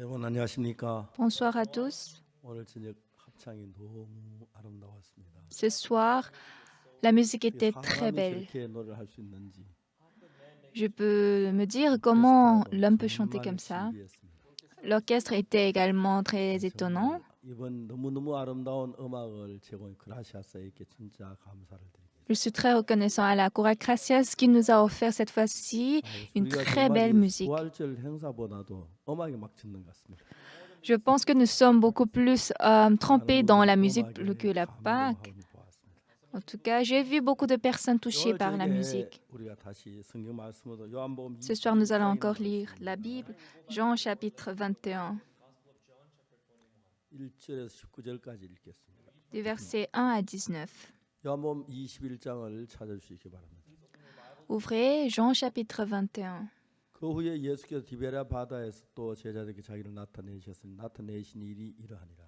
여러분 안녕하십니까? Bonsoir à tous. 오늘 저녁 합창이 너무 아름다웠습니다. Ce soir, la musique 어떻게 était très 사람이 belle. 저렇게 노래를 할 수 있는지 Je peux me dire comment 오케스트라도 l'homme peut chanter 정말 comme ça. 신비했습니다. L'orchestre était également très étonnant. 정말 이번 너무너무 아름다운 음악을 제공해 그라시아스에게 진짜 감사를 드립니다. Je suis très reconnaissant à la Cora Gracias qui nous a offert cette fois-ci une 우리가 très 정말 belle 이 musique. 부활절 행사보다도 음악에 막 젖는 것 같습니다. Je pense que nous sommes beaucoup plus trempés 많은 dans la 분들이 musique 음악에 que la Pâque. 감동하고 보았습니다. En tout cas, j'ai vu beaucoup de personnes touchées 오늘 par la 저녁에 musique. 우리가 다시 성경 말씀으로 요한복음 Ce soir, nous allons 21장에 encore lire la Bible, Jean chapitre 21, 1절에서 19절까지 읽겠습니다. du verset 1 à 19. 요한복음 21장을 찾아주시기 바랍니다. Ouvrez Jean chapitre 21. 그 후에 예수께서 디베랴 바다에서 또 제자들에게 자기를 나타내셨으니 나타내신 일이 이러하니라.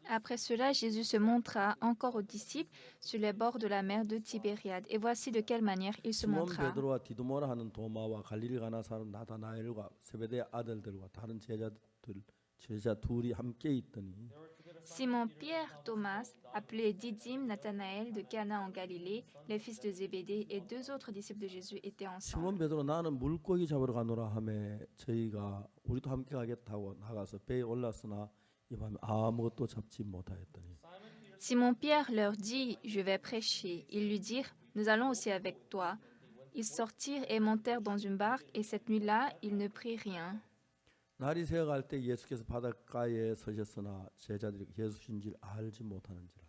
Après cela, Jésus se montra encore aux disciples sur les bords de la mer de Tibériade. Et voici de quelle manière il se 시몬 montra. 베드로와 디두모라 하는 도마와 갈릴리 가나 사람 나다나엘과 세베대 아들들과 다른 제자 둘이 함께 있더니 Simon-Pierre, Thomas, appelé Didyme, Nathanaël de Cana en Galilée, les fils de Zébédée et deux autres disciples de Jésus étaient ensemble. 시몬 베드로 나는 물고기 잡으러 가노라 하매 저희가 우리도 함께 가겠다고 나가서 배에 올랐으나 이 밤에 아무것도 잡지 못하였더니 Simon-Pierre leur dit, je vais prêcher. Ils lui dirent, nous allons aussi avec toi. Ils sortirent et montèrent dans une barque, et cette nuit-là, ils ne prirent rien. 날이 새어갈 때 예수께서 바닷가에 서셨으나 제자들이 예수신 줄 알지 못하는지라.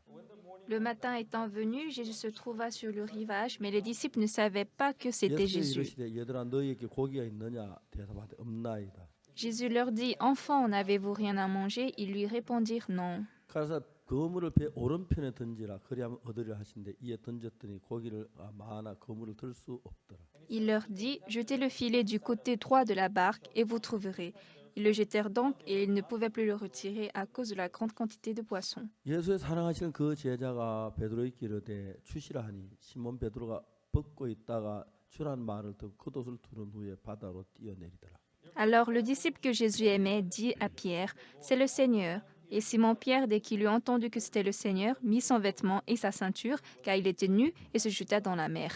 Le matin étant venu, Jésus se trouva sur le rivage, mais les disciples ne savaient pas que c'était 예수께서 Jésus. 이르시되 얘들아 너희에게 고기가 있느냐 대답하되 없나이다. Jésus leur dit, enfants, n'avez-vous rien à manger? Ils lui répondirent non. 그래서 그물을 배 오른편에 던지라 그리하면 얻으리라 하신데 이에 던졌더니 고기를 많아 그물을 들 수 없더라. Il leur dit, jetez le filet du côté droit de la barque et vous trouverez. Ils le jetèrent donc et ils ne pouvaient plus le retirer à cause de la grande quantité de poissons. 예수의 사랑하시는 그 제자가 베드로에게 이르되 주시라 하니 시몬 베드로가 벗고 있다가 주란 말을 듣고 겉옷을 두른 후에 바다로 뛰어내리더라. Alors le disciple que Jésus aimait dit à Pierre, c'est le Seigneur. Et Simon-Pierre, dès qu'il eut entendu que c'était le Seigneur, mit son vêtement et sa ceinture, car il était nu, et se jeta dans la mer.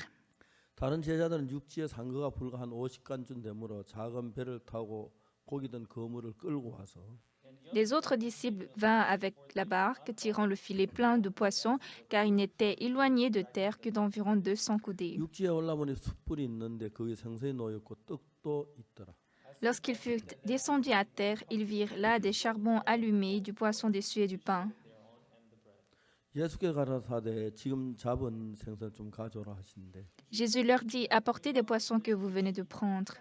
다른 제자들은 육지에 상거가 불과 한 50간쯤 되므로 작은 배를 타고 고기 든 그물을 끌고 와서 Les autres disciples vinrent avec la barque, tirant le filet plein de poissons, car ils n'étaient éloignés de terre que d'environ 200 coudées. 육지에 올라보니 숯불이 있는데 거기 생선이 놓였고 떡도 있더라. Lorsqu'ils furent descendus à terre, ils virent là des charbons allumés, du poisson dessus et du pain. 예수께 가라사대 지금 잡은 생선 좀 가져오라 하시는데 Jésus leur dit, apportez des poissons que vous venez de prendre.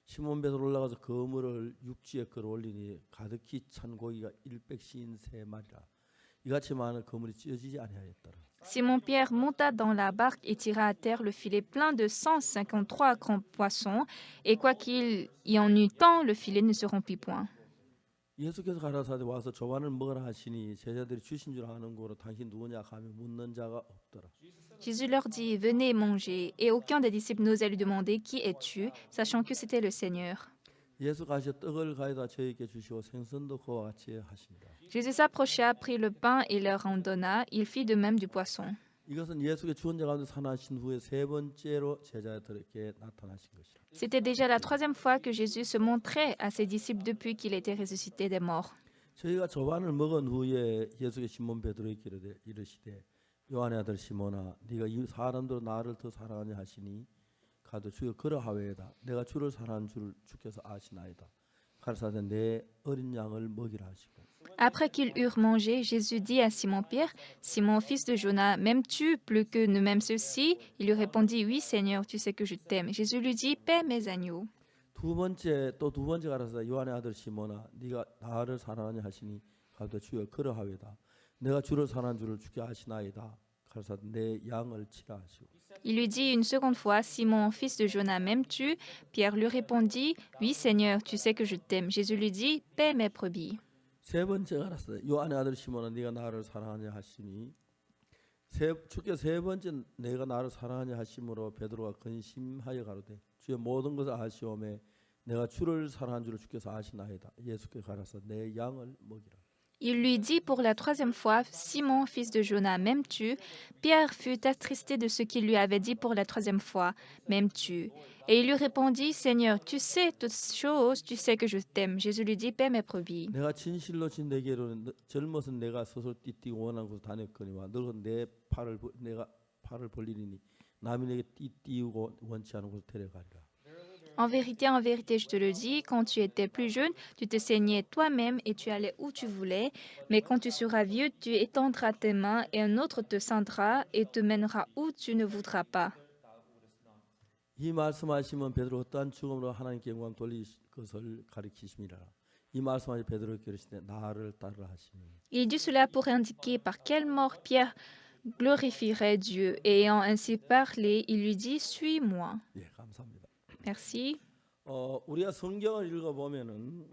시몬 베드로 올라가서 그물을 육지에 끌어올리니 가득히 찬 고기가 153마리라. 이같이 많은 그물이 찢어지지 아니하였더라. Simon-Pierre monta dans la barque et tira à terre le filet plein de 153 grands poissons, et quoiqu'il y en eût tant, le filet ne se rompit point. 예수께서 가라사대 와서 조반을 먹으라 하시니 제자들이 주신 줄 아는 거로 당신 누구냐 하며 묻는 자가 없더라. Jésus leur dit, venez manger, et aucun des disciples n'osait lui demander, qui es-tu, sachant que c'était le Seigneur. 예수 가시어 떡을 가져다 저에게 주시고 생선도 그와 같이 하시니라. Jésus s'approcha, prit le pain et leur en donna. Il fit de même du poisson. 이것은 예수의 죽은 자 가운데 살아나신 후에 세 번째로 제자들에게 나타나신 것이라. C'était déjà la troisième fois que Jésus se montrait à ses disciples depuis qu'il était ressuscité des morts. 저희가 조반을 먹은 후에 예수의 시몬 베드로에게 이르시되 요한의 아들 시몬아 네가 이 사람들로 나를 더 사랑하냐 하시니 가도 주여 그러하외다 내가 주를 사랑하는 줄 주께서 아시나이다. 가르사대 내 어린 양을 먹이라 하시고 Après qu'ils eurent mangé, Jésus dit à Simon-Pierre, Simon, fils de Jonas, m'aimes-tu plus que ne m'aiment ceux-ci? Il lui répondit, oui, Seigneur, tu sais que je t'aime. Jésus lui dit, paie mes agneaux. 두 번째 가르사대 요한의 아들 시몬아 네가 나를 사랑하냐 하시니 가도 주여 그러하외다 내가 주를 사랑하는 줄을 주께 아시나이다. 가르사대 내 양을 치라 하시고 Il lui dit une seconde fois, Simon, fils de Jonas, m'aimes-tu? Pierre lui répondit, oui, Seigneur, tu sais que je t'aime. Jésus lui dit, paie mes brebis. 세 번째 가르사대 요한의 아들 시몬아 네가 나를 사랑하냐 하시니 주께 세 번째 내가 나를 사랑하냐 하심으로 베드로가 근심하여 가로되 주의 모든 것을 아시오매 내가 주를 사랑한 줄을 주께서 아시나이다. 예수께 가라사 내 양을 먹이라. Il lui dit pour la troisième fois, Simon, fils de Jonas, m'aimes-tu? Pierre fut attristé de ce qu'il lui avait dit pour la troisième fois, m'aimes-tu? Et il lui répondit, Seigneur, tu sais toutes choses, tu sais que je t'aime. Jésus lui dit, paie mes brebis. 내가 진실로 내게로 젊어서 내가 스스로 띠뛰고 원한 곳을 다녔거니와 늙은 내가 팔을 벌리니 남이 내게 띠뛰고 원치 않은 곳을 데려가리라. En vérité, je te le dis, quand tu étais plus jeune, tu te saignais toi-même et tu allais où tu voulais. Mais quand tu seras vieux, tu étendras tes mains et un autre te ceindra et te mènera où tu ne voudras pas. 이 말씀하시면 베드로 어떠한 죽음으로 하나님께 영광 돌릴 것을 가리키심이라. 이 말씀하시 베드로에게 이르시되 나를 따르라 하시니. Il dit cela pour indiquer par quelle mort Pierre glorifierait Dieu. Et ayant ainsi parlé, il lui dit, suis-moi. 예, 감사합니다. Merci. 우리가 성경을 읽어보면은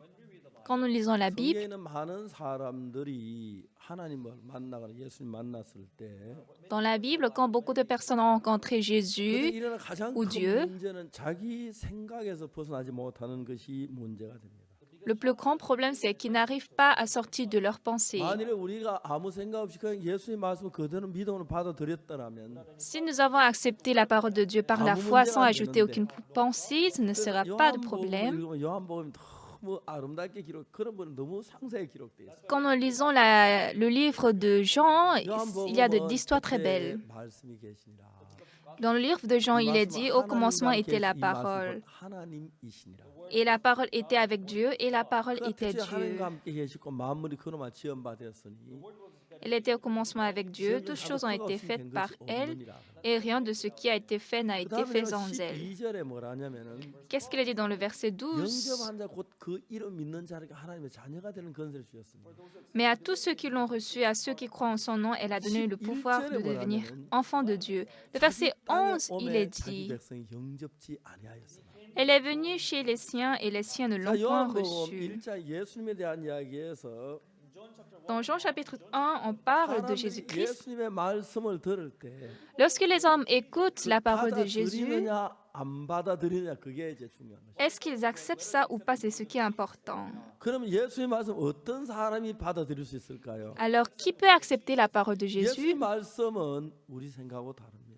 Quand nous lisons la Bible, 성경에 있는 많은 사람들이 하나님을 만나거나 예수님 만났을 때 dans la Bible, quand beaucoup de personnes ont rencontré Jésus, 일어나는 가장 ou 큰 Dieu. 문제는 자기 생각에서 벗어나지 못하는 것이 문제가 됩니다. le plus grand problème, c'est qu'ils n'arrivent pas à sortir de leurs pensées. 만일에 우리가 아무 생각 없이 그냥 예수님 말씀 그대로 믿음으로 받아들였더라면 Si nous avons accepté la parole de Dieu par la foi sans ajouter aucune pensée, ce ne sera pas de problème. 요한복음이 너무 아름답게 기록 그런 분은 너무 상세하게 기록돼 있어요. Quand nous lisons le livre de Jean, il y a d'histoires très belles. 말씀이 계시니라. Dans le livre de Jean, il est dit, au commencement était la parole. 하나님이시니라. Et la parole était avec Dieu, et la parole était Dieu. 하나님과 함께 계시고 만물이 그로만 지음받았으니 Elle était au commencement avec Dieu. Toutes choses ont été faites par elle, et rien de ce qui a été fait n'a été fait sans elle. 12절에 뭐라냐면은 Qu'est-ce qu'il a dit dans le verset 12? 영접한 자 곧 그 이름 믿는 자에게 하나님의 자녀가 되는 권세를 주셨습니다. Mais à tous ceux qui l'ont reçu, à ceux qui croient en son nom, elle a donné le pouvoir de devenir enfants de Dieu. Le verset 11, il est 자기 dit, 백성이 영접지 아니하였으나. elle est venue chez les siens et les siens ne 자, l'ont point 요한복음 reçue. 1장 예수님에 대한 이야기에서 Dans Jean chapitre 1, on parle de 사람들이 Jésus-Christ. 예수님의 말씀을 들을 때 Lorsque les hommes écoutent la parole de Jésus, 받아들이느냐 안 받아들이느냐 그게 이제 중요한 거죠. est-ce qu'ils acceptent ça ou pas? C'est ce qui est important. 그러면 예수님의 말씀 어떤 사람이 받아들일 수 있을까요? Alors, qui peut accepter la parole de Jésus? 예수님 말씀은 우리 생각하고 다릅니다.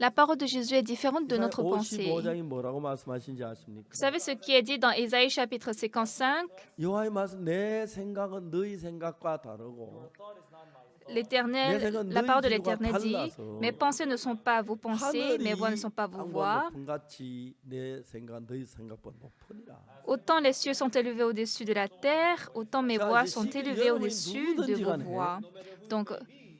La parole de Jésus est différente de notre pensée. 55장이 뭐라고 말씀하신지 아십니까? Vous savez ce qui est dit dans Ésaïe chapitre 55? 여호와의 말씀 내 생각은 너희 생각과 다르고 L'Éternel, la parole de l'Éternel dit, mes pensées ne sont pas vos pensées, mes voix ne sont pas vos voix. 높음같이 내 생각 너희 생각보다 높으니라. Autant les cieux sont élevés au-dessus de la terre, autant mes voix sont élevées au-dessus de vos voix. Donc,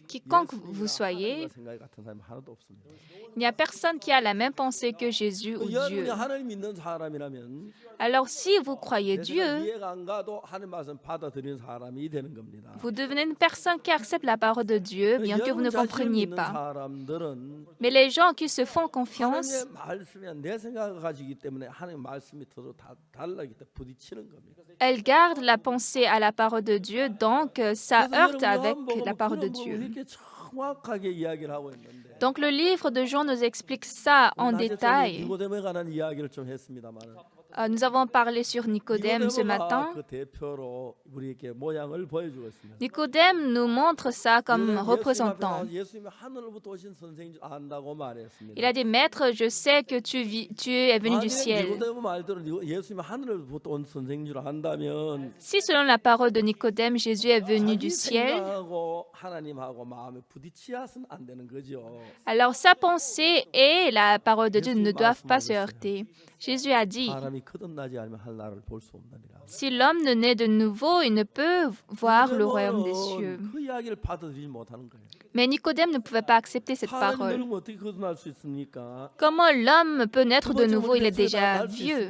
quiconque vous soyez, 생각이 같은 사람이 하나도 없습니다. il n'y a personne qui a la même pensée que Jésus ou Dieu. 여러분이 하나님 믿는 사람이라면 Alors, si vous croyez 내 생각 Dieu, 이해가 안 가도 하나님 말씀 받아들이는 사람이 되는 겁니다. vous devenez une personne qui accepte la parole de Dieu, bien que vous ne 여러분 자신을 compreniez 믿는 pas. 사람들은 Mais les gens qui se font confiance, 하나님의 말씀이 내 생각을 가지기 때문에 하나님 말씀이 서로 달라기 때문에 부딪히는 겁니다. elles gardent la pensée à la parole de Dieu, donc ça 그래서 heurte 여러분 avec 요한복음은 la parole de 그런 부분을 Dieu. 이렇게 정확하게 이야기를 하고 있는데 Donc le livre de Jean nous explique ça en 낮에 détail. 니고데모에 관한 이야기를 좀 했습니다만 Nous avons parlé sur Nicodème ce matin. 그 대표로 우리에게 모양을 보여주고 있습니다. Nicodème nous montre ça comme représentant. 예수님이 하늘로부터 오신 선생인 줄 안다고 말했습니다. Il a dit, Maître, je sais que tu es venu du 만약에 ciel. 니고데모 말대로 예수님이 하늘로부터 온 선생인 줄 안다면 Si selon la parole de Nicodème, Jésus est venu du 자기 ciel, 생각하고 하나님하고 마음에 부딪혀서는 안 되는 거죠. alors sa pensée et la parole de Dieu ne doivent pas se heurter. Jésus a dit, 사람이 거듭나지 않으면 하늘나라를 볼 수 없느니라. si l'homme ne naît de nouveau, il ne peut voir le royaume des cieux. 그 이야기를 받아들이지 못하는 거예요. Mais Nicodème ne pouvait pas accepter cette 사람이 parole. 늙으면 어떻게 거듭날 수 있습니까? Comment l'homme peut naître de nouveau? Il est déjà vieux.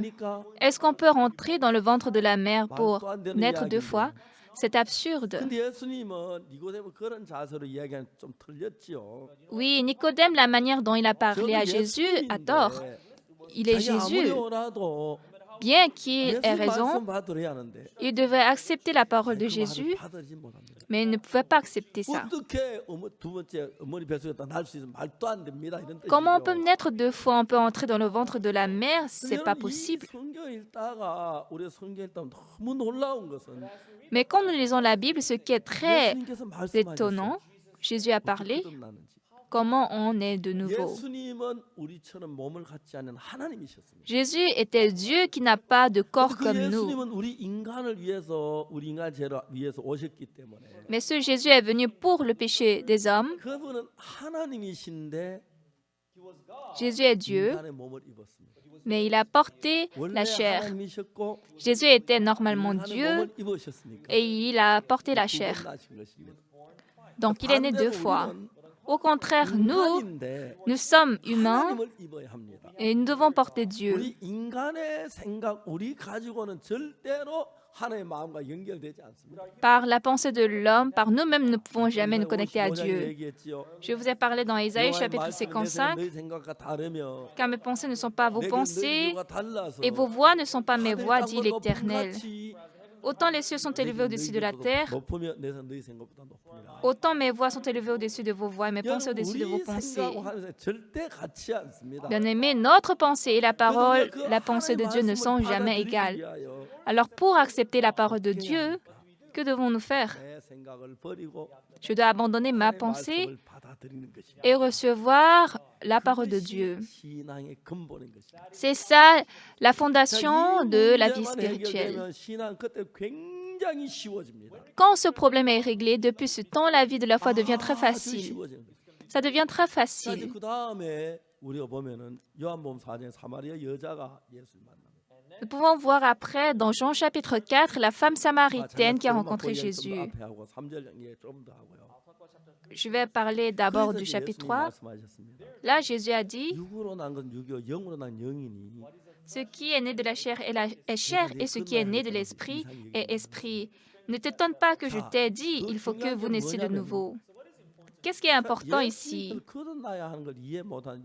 Est-ce qu'on peut rentrer dans le ventre de la mère pour naître deux fois? C'est absurde. 근데 예수님은 니고데모 그런 자세로 이야기하는 좀 틀렸지요. Oui, Nicodème, la manière dont il a parlé à Jésus a tort. Il est Jésus. Bien qu'il ait 예수님 raison, 말씀 받으려야 하는데 il devait accepter la parole de 그 말을 Jésus, 받아들이지 못합니다. mais il ne pouvait pas accepter ça. 어떻게 두 번째 어머니 뱃속에다 날 수 있으면 말도 안 됩니다. 이런 Comment on peut 뜻이죠. naître 2 fois, on peut entrer dans le ventre de la mère, c'est pas 여러분, 이 possible. 성경 읽다가 우리 성경 읽다 너무 놀라운 것은 Mais quand nous lisons la Bible, ce qui est très 예수님께서 étonnant, 말씀하셨어요. Jésus a parlé 거듭나는지. comment on est de nouveau. 예수님은 우리처럼 몸을 갖지 않은 하나님이셨습니다. Jésus était Dieu qui n'a pas de corps 그 comme nous. 예수님은 우리 인간을 위해서 우리 인간 죄를 위해서 오셨기 때문에 Mais ce Jésus est venu pour le péché des hommes. 그분은 하나님이신데 Jésus est Dieu, 인간의 몸을 입었습니다. mais il a porté 원래 la chair. 하나님이셨고 Jésus était normalement 인간의 Dieu 몸을 입으셨으니까 et il a porté la 두 chair. 번 나신 것입니다. Donc il est né 2 fois. 우리는 Au contraire, nous, 인간인데 nous sommes humains 하나님을 입어야 합니다. et nous devons porter Dieu. 우리 인간의 생각, 우리 가지고는 절대로 하나님의 마음과 연결되지 않습니다. Par la pensée de l'homme, par nous-mêmes, nous ne pouvons jamais nous connecter à 55장 Dieu. 얘기했지요. Je vous ai parlé dans Isaïe chapitre 여호와의 말씀은 내 생각, 55, 너희 생각과 다르며 car mes pensées ne sont pas vos 내게 너희 pensées 비유가 달라서 et vos voix ne sont pas mes 하늘이 voix, 땅보다 dit l'Éternel. 높음같이 Autant les cieux sont élevés au-dessus de la terre, 높으며 내 생각, 너희 생각보다 높습니다. autant mes voix sont élevées au-dessus de vos voix et mes pensées 여러분, au-dessus de vos 우리 pensées. 생각하고 하나님 절대 같지 않습니다. Bien-aimés, notre pensée et la parole, 그래서 la pensée de Dieu ne sont jamais égales. 위하여 Alors pour accepter la parole de Dieu, que devons-nous faire? 내 생각을 버리고 Je dois abandonner ma 하나님의 pensée 말씀을 받아들이는 것입니다. et recevoir la parole de Dieu. 신앙의 근본인 것입니다. C'est ça la 자, fondation 이 de la vie 문제만 spirituelle. 해결되면 신앙 그때 굉장히 쉬워집니다. Quand ce problème est réglé, depuis ce temps, la vie de la foi devient très 아주 facile. 쉬워지는 것입니다. Ça devient très 자, 이제 facile. 그 다음에 우리가 보면은 요한복음 4장에 사마리아 여자가 예수를 만납니다. Nous pouvons voir après, dans Jean chapitre 4, la femme samaritaine qui a 자, rencontré 잠깐 Jésus. 앞에 하고 3절 얘기 좀더 하고요. Je vais parler d'abord 그래서 du 이제 chapitre 예수님이 3. 말씀하셨습니다. Là, Jésus a dit, 육으로 난 건 육이요 영으로 난 영이니 ce qui est né de la chair est chair et ce qui est né de l'esprit est esprit. Ne t'étonne pas que je t'ai dit, il faut que vous naissiez de nouveau. Qu'est-ce qui est important ici? 예수님께서 거듭나야 하는 걸 이해 못한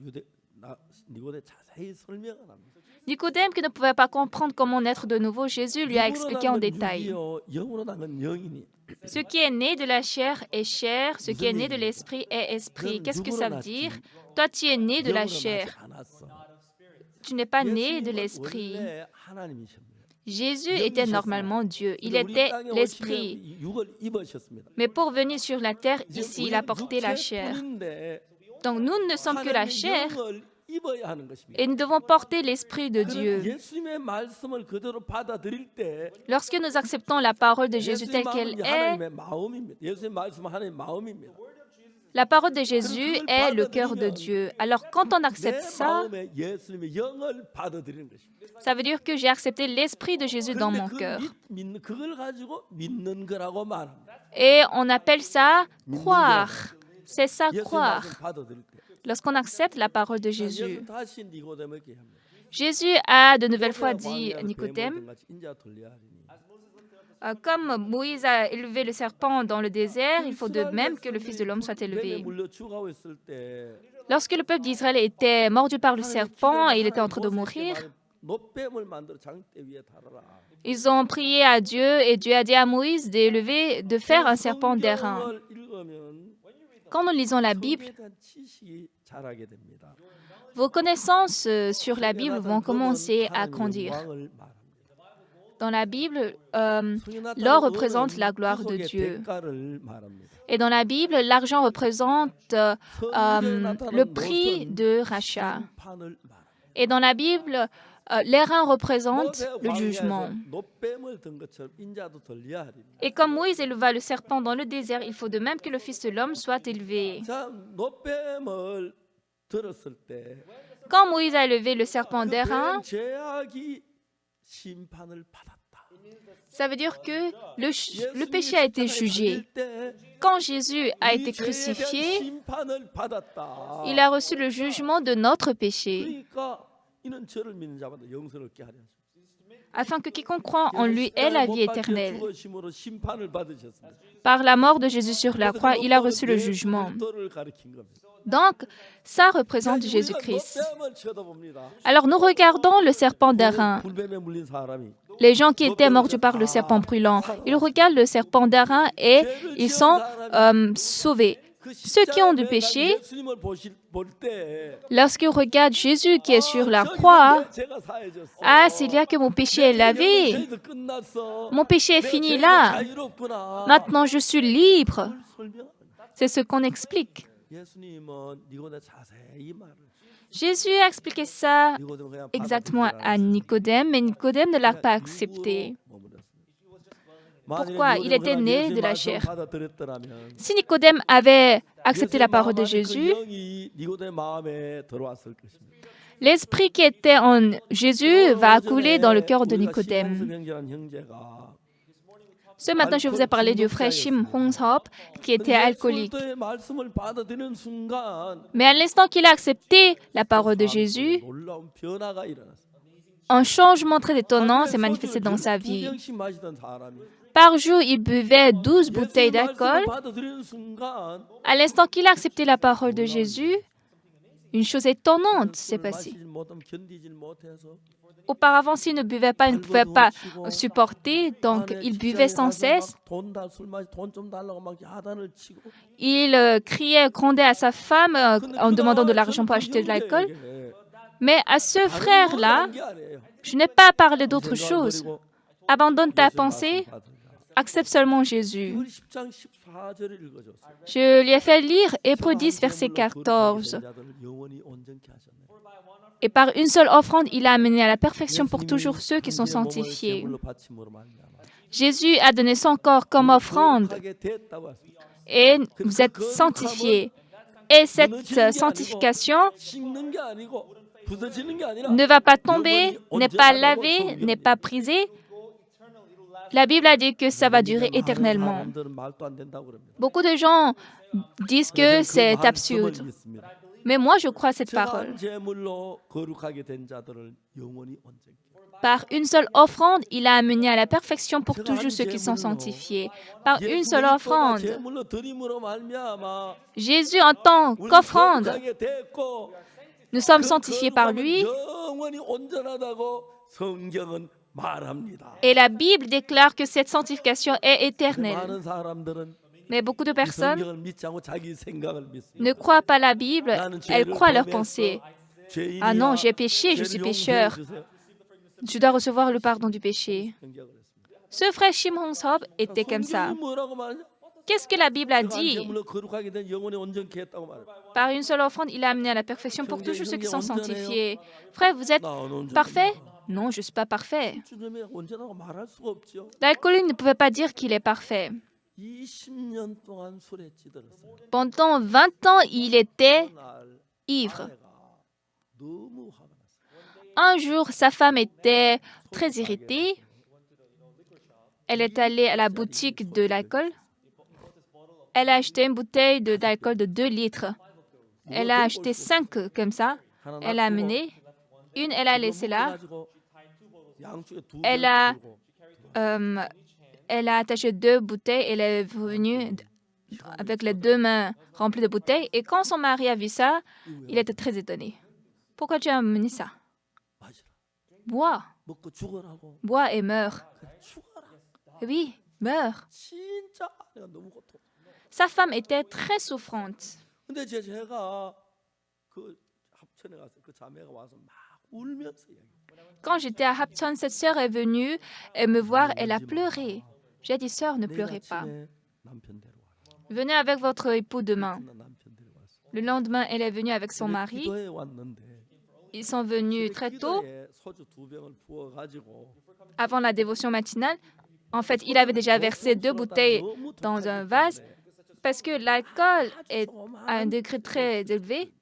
니고데 자세히 설명을 합니다. Nicodème, qui ne pouvait pas comprendre comment naître de nouveau, Jésus lui a expliqué en détail. 육이요 영으로 난 건 영이니 Ce qui est né de la chair est chair, ce qui est né de l'esprit est esprit. Qu'est-ce que ça veut dire? Toi, tu es né de la 영으로 나지 chair, 않았어. tu n'es pas né de 예수님은 l'esprit. 원래 하나님이십니다. Jésus était normalement Dieu, il était l'esprit. 육을 입으셨습니다. Mais pour venir sur la terre, 이제 ici, il a porté la chair. 육체뿐인데 Donc nous ne sommes que la 하나님의 chair 영을 입어야 하는 것입니다. et nous devons porter l'esprit de Dieu. 그럼 예수님의 말씀을 그대로 받아들일 때 Lorsque nous acceptons la parole de Jésus 예수님의 telle qu'elle 마음은 est, 하나님의 마음입니다. 예수님의 말씀은 하나님의 마음입니다. la parole de Jésus est le cœur de Dieu. Alors quand on 내 accepte ça, 마음에 예수님의 영을 받아들이는 것입니다. ça veut dire que j'ai accepté l'esprit de Jésus dans mon cœur. 그걸 가지고 믿는 거라고 말합니다. Et on appelle ça croire. C'est ça, 예수님 croire. 말씀 받아들일 때. Lorsqu'on accepte la parole de 예수 Jésus. 다시 니고데모에게 합니다. Jésus a de nouvelles fois dit à Nicodème, comme Moïse a élevé le serpent dans le désert, il faut de même que le Fils de l'homme soit élevé. Lorsque le peuple d'Israël était mordu par le serpent et il était en train de mourir, ils ont prié à Dieu et Dieu a dit à Moïse de faire un serpent d'airain. Quand nous lisons la Bible, vos connaissances sur la Bible vont commencer à grandir. Dans la Bible, l'or représente la gloire de Dieu. Et dans la Bible, l'argent représente le prix de rachat. Et dans la Bible, l'airain représente le jugement. Et comme Moïse éleva le serpent dans le désert, il faut de même que le Fils de l'homme soit élevé. Quand Moïse a élevé le serpent d'airain, ça veut dire que le péché a été jugé. Quand Jésus a été crucifié, il a reçu le jugement de notre péché, afin que quiconque croit en lui ait la vie éternelle. Par la mort de Jésus sur la croix, il a reçu le jugement. Donc, ça représente Jésus-Christ. Alors, nous regardons le serpent d'airain. Les gens qui étaient mordus par le serpent brûlant, ils regardent le serpent d'airain et ils sont sauvés. Ceux qui ont du péché, lorsqu'ils regardent Jésus qui est sur la croix, ah, c'est là que mon péché est lavé. Mon péché est fini là. Maintenant, je suis libre. C'est ce qu'on explique. Jésus a expliqué ça exactement à Nicodème, mais Nicodème ne l'a pas accepté. Pourquoi? Il était né de la chair. Si Nicodème avait accepté la parole de Jésus, l'esprit qui était en Jésus va couler dans le cœur de Nicodème. Ce matin, je vous ai parlé du frère Shim Hong-sop qui était alcoolique. Mais à l'instant qu'il a accepté la parole de Jésus, un changement très étonnant s'est manifesté dans sa vie. Par jour, il buvait 12 bouteilles d'alcool. À l'instant qu'il a accepté la parole de Jésus, une chose étonnante s'est passée. Auparavant, s'il ne buvait pas, il ne pouvait pas supporter, donc il buvait sans cesse. Il criait, grondait à sa femme en demandant de l'argent pour acheter de l'alcool. Mais à ce frère-là, je n'ai pas parlé d'autre chose. Abandonne ta pensée, accepte seulement Jésus. Je lui ai fait lire Hébreux 10, verset 14. Et par une seule offrande, il a amené à la perfection pour toujours ceux qui sont sanctifiés. Jésus a donné son corps comme offrande et vous êtes sanctifiés. Et cette sanctification ne va pas tomber, n'est pas lavée, n'est pas brisée. La Bible a dit que ça va durer éternellement. Beaucoup de gens disent que c'est absurde. Mais moi, je crois à cette parole. Par une seule offrande, il a amené à la perfection pour toujours ceux qui sont sanctifiés. Par une seule offrande. Jésus, en tant qu'offrande, nous sommes sanctifiés par lui. Et la Bible déclare que cette sanctification est éternelle. Mais beaucoup de personnes ne croient pas la Bible, elles croient leurs pensées. Ah non, j'ai péché, je suis pécheur. Je dois recevoir le pardon du péché. Ce frère Shim Hong-sop était comme ça. Qu'est-ce que la Bible a dit? Par une seule offrande, il a amené à la perfection pour toujours ceux qui sont sanctifiés. Frère, vous êtes parfait? Non, je ne suis pas parfait. L'alcoolique ne pouvait pas dire qu'il est parfait. Pendant 20 ans, il était ivre. Un jour, sa femme était très irritée. Elle est allée à la boutique de l'alcool. Elle a acheté une bouteille d'alcool de 2 litres. Elle a acheté 5 comme ça. Elle a amené. Une, elle a laissé là. Elle a attaché 2 bouteilles. Elle est revenue avec les 2 mains remplies de bouteilles. Et quand son mari a vu ça, il était très étonné. Pourquoi tu as amené ça? Bois. Bois et meurs. Oui, meurs. Sa femme était très souffrante. Quand j'étais à Hapcheon, cette sœur est venue me voir, elle a pleuré. J'ai dit, sœur, ne pleurez pas. Venez avec votre époux demain. Le lendemain, elle est venue avec son mari. Ils sont venus très tôt, avant la dévotion matinale. En fait, il avait déjà versé 2 bouteilles dans un vase parce que l'alcool est à un degré très élevé.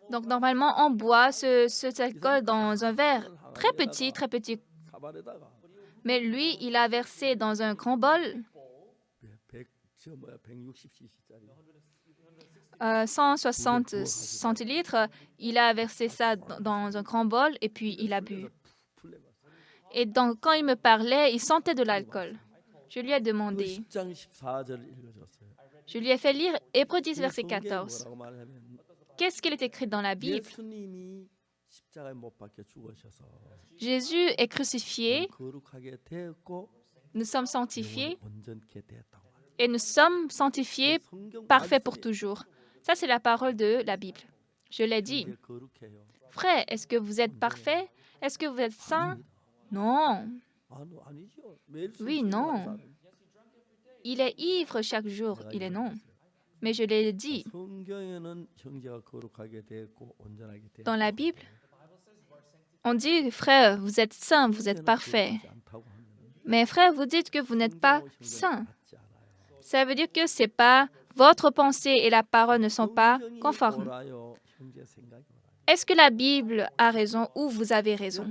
Donc, normalement, on boit cet alcool dans un verre très petit, très petit. Mais lui, il a versé dans un grand bol 160 centilitres. Il a versé ça dans un grand bol et puis il a bu. Et donc, quand il me parlait, il sentait de l'alcool. Je lui ai 그 demandé. 10장 14절을 읽어줬어요. Je lui ai fait lire Hébreux 10, 이 verset 성경에 14. 뭐라고 말하냐면 Qu'est-ce qu'il est écrit dans la Bible? 예수님이 십자가에 못 박혀 죽으셔서 Jésus est crucifié, 거룩하게 되었고 nous sommes 영원히 sanctifiés 온전케 되었다고 말해요. et nous sommes sanctifiés 성경 parfaits pour 말씀이 toujours. Ça, c'est la parole de la Bible. Je l'ai dit. 이게 거룩해요. Frère, est-ce que vous êtes parfait? Est-ce que vous êtes saint? Non. 아니죠. 매일 Oui, 술집에 non. 가는 사람이. Il est ivre chaque jour. 내가 Il est 이야기했어요. non. Mais je l'ai dit. 성경에는 형제가 거룩하게 되었고 온전하게 되었고 Dans la Bible, on dit, frère, vous êtes saint, vous êtes parfait. Mais frère, vous dites que vous n'êtes pas saint. Ça veut dire que c'est pas votre pensée et la parole ne sont pas conformes. Est-ce que la Bible a raison ou vous avez raison?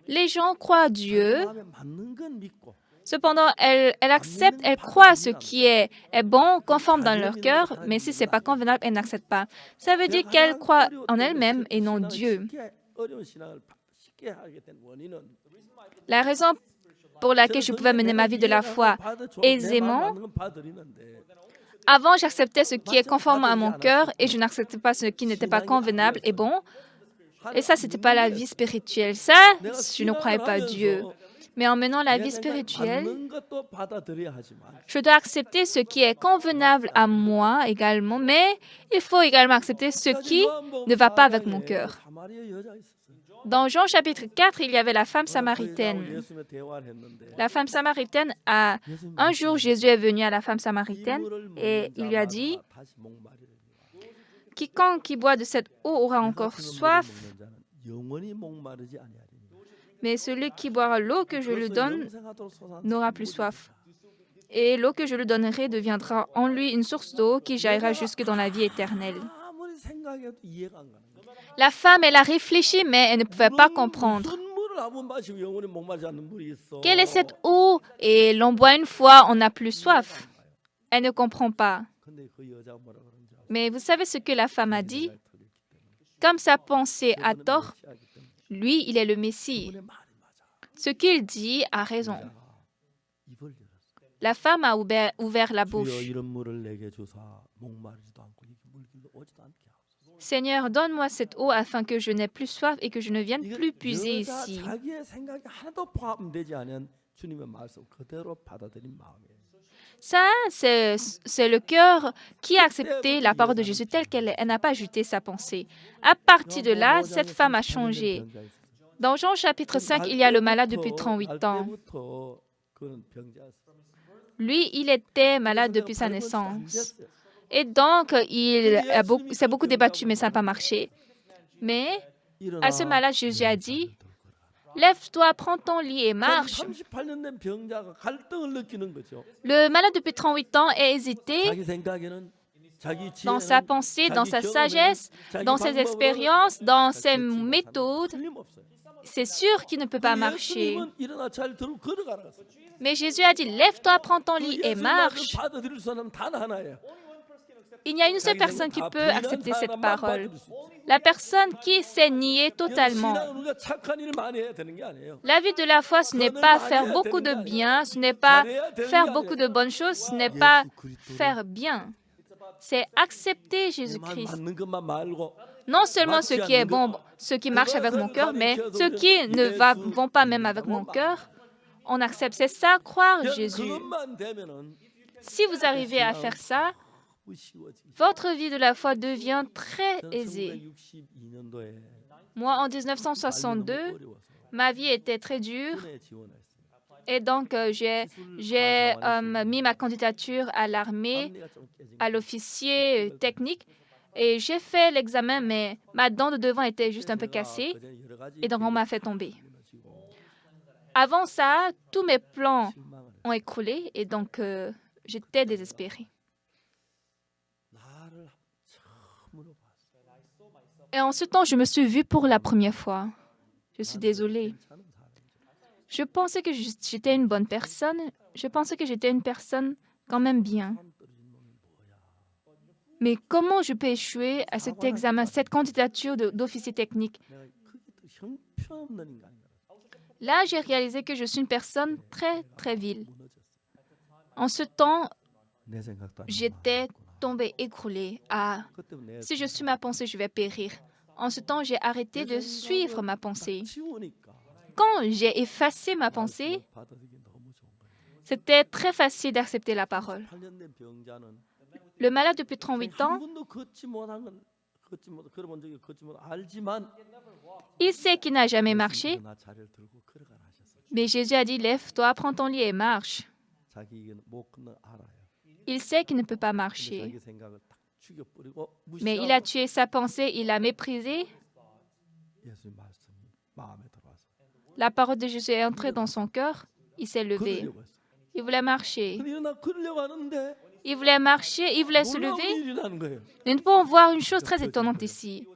Les gens croient Dieu, cependant elles acceptent, elles croient ce qui est bon, conforme dans leur cœur, mais si ce n'est pas convenable, elles n'acceptent pas. Ça veut dire qu'elles croient en elles-mêmes et non Dieu. La raison pour laquelle je pouvais mener ma vie de la foi aisément, avant j'acceptais ce qui est conforme à mon cœur et je n'acceptais pas ce qui n'était pas convenable et bon. Et ça, ce n'était pas la vie spirituelle. Ça, je ne croyais pas Dieu. Mais en menant la vie spirituelle, je dois accepter ce qui est convenable à moi également, mais il faut également accepter ce qui ne va pas avec mon cœur. Dans Jean chapitre 4, il y avait la femme samaritaine. La femme samaritaine, un jour, Jésus est venu à la femme samaritaine et il lui a dit, « Quiconque qui boit de cette eau aura encore soif, mais celui qui boira l'eau que je lui donne n'aura plus soif. Et l'eau que je lui donnerai deviendra en lui une source d'eau qui jaillira jusque dans la vie éternelle. » La femme, elle a réfléchi, mais elle ne pouvait pas comprendre. Quelle est cette eau? Et l'on boit une fois, on n'a plus soif. Elle ne comprend pas. Mais vous savez ce que la femme a dit? Comme sa pensée a tort, lui, il est le Messie. Ce qu'il dit a raison. La femme a ouvert la bouche. Seigneur, donne-moi cette eau afin que je n'ai plus soif et que je ne vienne plus puiser ici. Ça, c'est le cœur qui a accepté la parole de Jésus telle qu'elle est. Elle n'a pas ajouté sa pensée. À partir de là, cette femme a changé. Dans Jean chapitre 5, il y a le malade depuis 38 ans. Lui, il était malade depuis sa naissance. Et donc, il s'est beaucoup débattu, mais ça n'a pas marché. Mais à ce malade, Jésus a dit, « Lève-toi, prends ton lit et marche. » Le malade depuis 38 ans a hésité dans sa pensée, dans sa sagesse, dans ses expériences, dans ses méthodes. C'est sûr qu'il ne peut pas marcher. Mais Jésus a dit, « Lève-toi, prends ton lit et marche. » Il y a une seule personne qui peut accepter cette parole. La personne qui s'est niée totalement. La vie de la foi, ce n'est pas faire beaucoup de bien, ce n'est pas faire beaucoup de bonnes choses, ce n'est pas faire bien. C'est accepter Jésus-Christ. Non seulement ce qui est bon, ce qui marche avec mon cœur, mais ceux qui ne vont pas même avec mon cœur, on accepte. C'est ça, croire Jésus. Si vous arrivez à faire ça, votre vie de la foi devient très aisée. Moi, en 1962, ma vie était très dure et donc j'ai mis ma candidature à l'armée, à l'officier technique et j'ai fait l'examen, mais ma dent de devant était juste un peu cassée et donc on m'a fait tomber. Avant ça, tous mes plans ont écroulé et donc j'étais désespérée. Et en ce temps, je me suis vue pour la première fois. Je suis désolée. Je pensais que j'étais une bonne personne. Je pensais que j'étais une personne quand même bien. Mais comment je peux échouer à cet examen, cette candidature d'officier technique? Là, j'ai réalisé que je suis une personne très, très vile. En ce temps, 내 생각도 안 j'étais 나구나. tombée, écroulée. Ah, 그때 내 si je suis ma pensée, je vais périr. En ce temps, j'ai arrêté de suivre ma pensée. 치우니까 Quand j'ai effacé ma pensée, 받아들이기 너무 좋은 거예요. c'était très facile d'accepter la parole. 8년 된 병자는 Le malade depuis 38 한 ans, 번도 걷지 못한 건 걸어본 적이 걷지 못 알지만 il sait qu'il n'a jamais marché, 일어나 자리를 들고 걸어가라 하셨어요. mais Jésus a dit, lève-toi, prends ton lit et marche. 자기 못 걷는 알아요. Il sait qu'il ne peut pas 근데 marcher, 자기 생각을 딱 죽여버리고 mais il a 무시하고 tué sa pensée, il l'a méprisé. 예수님 말씀이 마음에 들어와서 La parole de Jésus est entrée dans son cœur, il s'est levé. 걸으려고 했어요. Il voulait marcher. 근데 일어나 걸으려고 하는데 Il voulait marcher, il voulait se 놀라운 lever. 일이 나는 거예요. Nous pouvons voir une chose très étonnante ici.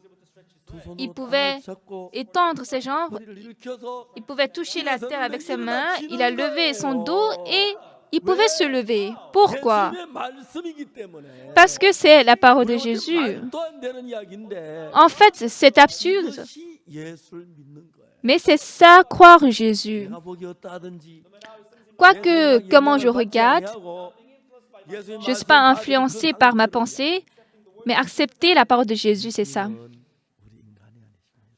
두 손으로 Il 땅을 pouvait 잡고 étendre ses jambes, 머리를 일으켜서 il pouvait toucher la terre avec ses mains, il a levé son dos et il pouvait se lever. Pourquoi? 예수님의 말씀이기 때문에. Parce que c'est la parole de Jésus. 말도 안 되는 이야기인데 En fait, c'est absurde, 이것이 예수를 믿는 거예요. mais c'est ça, croire Jésus. 내가 복이 어떠하든지 Quoique, comment je regarde, je ne suis pas influencé par ma pensée, mais accepter la parole de Jésus, c'est ça.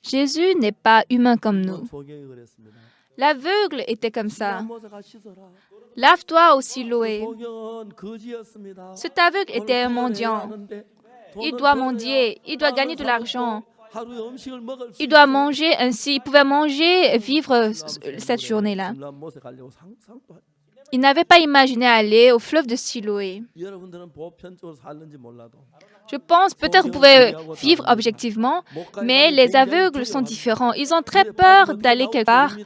Jésus n'est pas humain comme nous. L'aveugle était comme ça. Lave-toi au Siloé. Cet aveugle était un mendiant. Il doit mendier, il doit gagner de l'argent. Il doit manger ainsi, il pouvait manger, vivre cette journée-là. Il n'avait pas imaginé aller au fleuve de Siloé. Je pense, peut-être vous pouvez vivre objectivement, mais les aveugles sont différents. Ils ont très peur d'aller quelque part.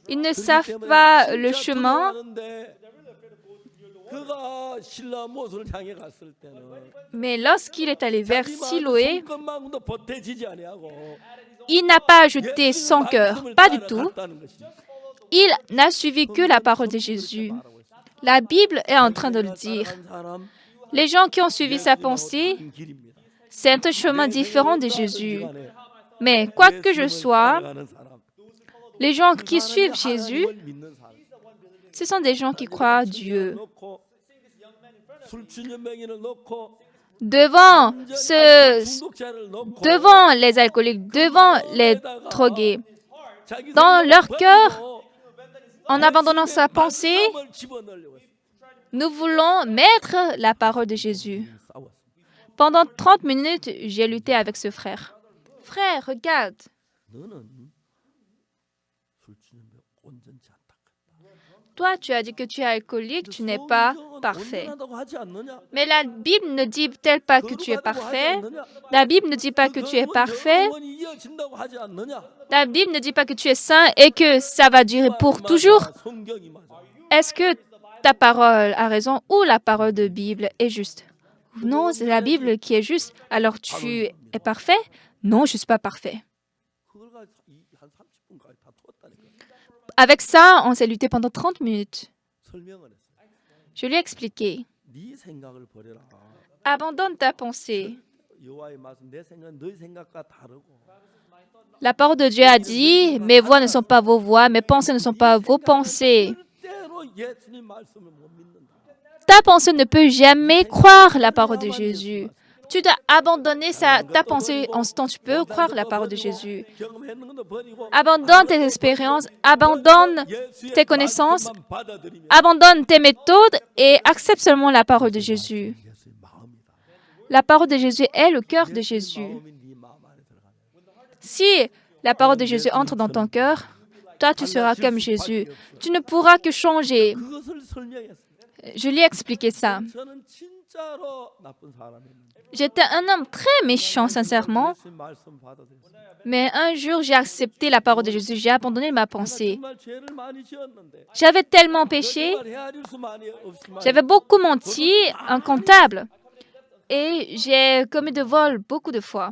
Ils ne savent pas le chemin. Mais lorsqu'il est allé vers Siloé, il n'a pas jeté son cœur, pas du tout. Il n'a suivi que la parole de Jésus. La Bible est en train de le dire. Les gens qui ont suivi sa pensée, c'est un chemin différent de Jésus. Mais quoi que je sois, les gens qui suivent Jésus, ce sont des gens qui croient Dieu. Devant les alcooliques, devant les drogués, dans leur cœur, en abandonnant sa pensée, nous voulons mettre la parole de Jésus. Pendant 30 minutes, j'ai lutté avec ce frère. Frère, regarde. Toi, tu as dit que tu es alcoolique, tu n'es pas parfait. Mais la Bible ne dit-elle pas que tu es parfait? La Bible ne dit pas que tu es parfait. La Bible ne dit pas que tu es saint et que ça va durer pour toujours. Est-ce que ta parole a raison ou la parole de Bible est juste? Non, c'est la Bible qui est juste. Alors tu es parfait? Non, je ne suis pas parfait. Avec ça, on s'est lutté pendant 30 minutes. Je lui ai expliqué. Abandonne ta pensée. La parole de Dieu a dit, mes voix ne sont pas vos voix, mes pensées ne sont pas vos pensées. Ta pensée ne peut jamais croire la parole de Jésus. Tu dois abandonner ta pensée en ce temps, tu peux croire la parole de Jésus. Abandonne tes expériences, abandonne tes connaissances, abandonne tes méthodes et accepte seulement la parole de Jésus. La parole de Jésus est le cœur de Jésus. Si la parole de Jésus entre dans ton cœur, toi, tu seras comme Jésus. Tu ne pourras que changer. Je lui ai expliqué ça. J'étais un homme très méchant, sincèrement. Mais un jour, j'ai accepté la parole de Jésus. J'ai abandonné ma pensée. J'avais tellement péché. J'avais beaucoup menti, incontable. Et j'ai commis de vol beaucoup de fois.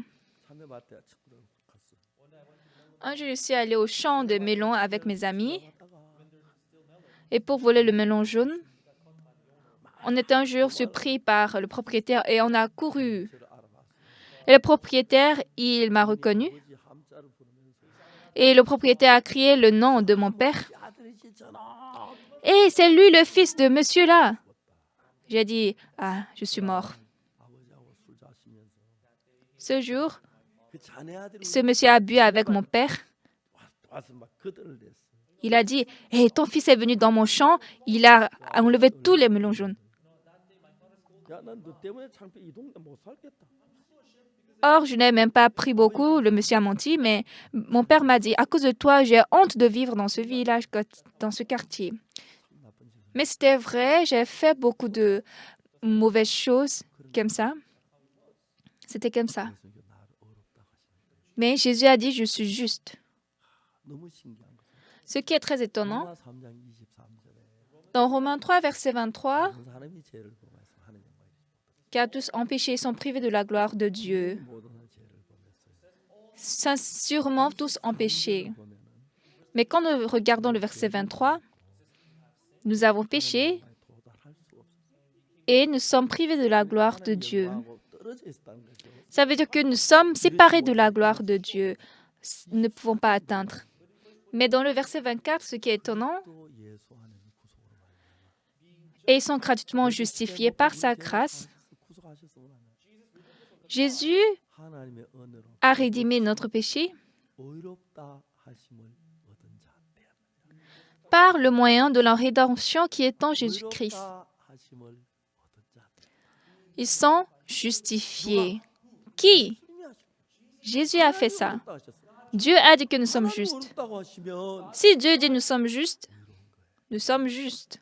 Un jour, je suis allée au champ de melons avec mes amis. Et pour voler le melon jaune, on était un jour surpris par le propriétaire et on a couru. Et le propriétaire, il m'a reconnu. Et le propriétaire a crié le nom de mon père. 이 아들이지 전하. Et c'est lui le fils de monsieur là. J'ai dit, ah, je suis mort. 아버지하고 술 자시면서 Ce jour, 그 자네 아들이 ce monsieur a bu avec mon père. 와서 막 거들댔어. Il a dit, hey, ton fils est venu dans mon champ, il a enlevé tous les melons jaunes. 야, 난 너 때문에 창피 이 동네 못 살겠다. Or, je n'ai même pas pris beaucoup, le monsieur a menti, mais mon père m'a dit, à cause de toi, j'ai honte de vivre dans ce village, dans ce quartier. Mais c'était vrai, j'ai fait beaucoup de mauvaises choses comme ça. C'était comme ça. 그래서 이게 나를 어렵다 하시는 Mais Jésus a dit, je suis juste. 너무 신기한 거죠. Ce qui est très étonnant, 로마 3장 23절에 dans Romains 3, verset 23, 모든 사람이 죄를 범해서 하느님 car tous ont péché et sont privés de la gloire de Dieu. 모든 죄를 범했어요. Sûrement tous ont péché. 보면은 Mais quand nous regardons le verset 23, nous avons péché 도달할 수 없어요. et nous sommes privés de la gloire de Dieu. 영광하고 떨어져 있다는 거죠. Ça veut dire que nous sommes séparés de la gloire de Dieu. Nous ne pouvons pas atteindre. Mais dans le verset 24, ce qui est étonnant, 또 예수 안에는 구속으로 말미암아 et ils sont gratuitement justifiés par sa grâce, 구속하셨으면 하는 Jésus 하나님의 은혜로 a rédimé notre péché 의롭다 하심을 얻은 자. par le moyen de la rédemption qui est en Jésus-Christ. 의롭다 하심을 얻은 자. Ils sont justifiés. Qui? Jésus a fait ça. 의롭다 하셨어요. Dieu a dit que nous sommes 하나님 justes. 의롭다고 하시면 Si Dieu dit nous sommes justes, nous sommes justes.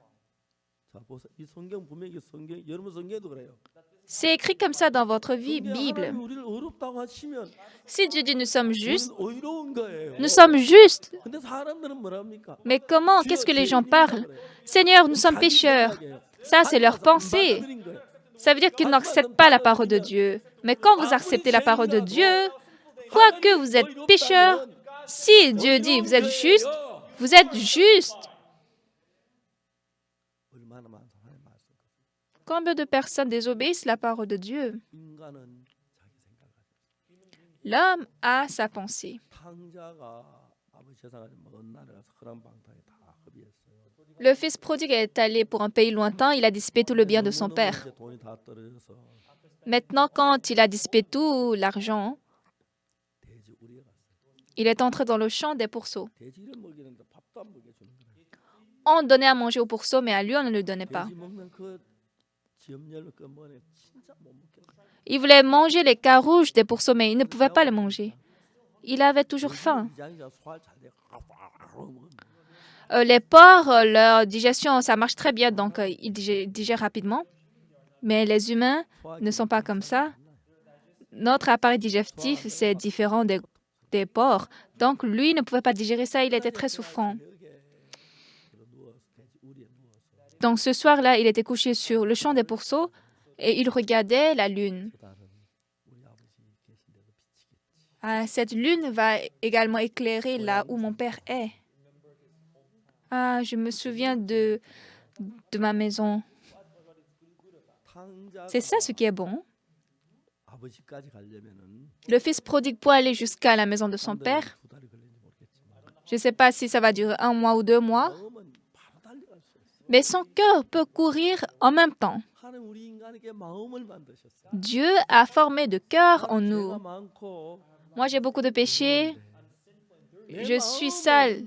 자 보세요. 이 성경 분명히 성경 여러분 성경에도 그래요. C'est écrit comme ça dans votre 성경에 Bible. 하나님 우리를 의롭다고 하시면 Si Dieu dit nous sommes justes, 우리는 의로운 거예요. nous sommes justes. 근데 사람들은 뭐랍니까? Mais comment? Qu'est-ce que les gens parlent? Seigneur, nous sommes pécheurs. Ça, c'est leur pensée. Ça veut dire qu'ils n'acceptent pas la parole de Dieu. Mais quand vous acceptez la parole de Dieu, quoique vous êtes pécheurs, si Dieu dit vous êtes juste, vous êtes juste. 얼마나 많은 하나님 말씀. Combien de personnes désobéissent la parole de Dieu? 인간은 자기 생각을 하죠. L'homme a sa pensée. 탕자가 아버지 세상에 먼 나라에 가서 허랑 방탕에 다 허비했어요. Le fils prodigue est allé pour un pays lointain, il a dissipé tout le bien de son père. 이제 돈이 다 떨어져서 Maintenant, quand il a dissipé tout l'argent, 돼지 우리에 갔어요. il est entré dans le champ des pourceaux. 돼지를 먹이는데 밥도 안 먹여주는 거예요. On donnait à manger aux pourceaux, mais à lui, on ne le donnait pas. 돼지 먹는 그 지엄열 그 뭐네 진짜 못 먹겠어. Il voulait manger les carouges des pourceaux, mais il ne pouvait pas les manger. Il avait toujours faim. 이장이가 소화 잘 돼. 먹으면 Les porcs, leur digestion, ça marche très bien, donc ils digèrent rapidement. Mais les humains ne sont pas comme ça. Notre appareil digestif, c'est différent des porcs. Donc, lui ne pouvait pas digérer ça, il était très souffrant. Donc, ce soir-là, il était couché sur le champ des pourceaux et il regardait la lune. Ah, cette lune va également éclairer là où mon père est. Ah, je me souviens de ma maison. C'est ça ce qui est bon. 아버지까지 가려면은 Le fils prodigue peut aller jusqu'à la maison de son père. 두 달이 걸리는지 모르겠지만 Je ne sais pas si ça va durer 1 mois ou 2 mois, 마음은 바로 달려갈 수 있어요. mais son cœur peut courir en même temps. 하나님 우리 인간에게 마음을 만드셨어요. Dieu a formé de cœur en 죄가 nous. 많고 Moi, j'ai beaucoup de péchés. Je suis sale.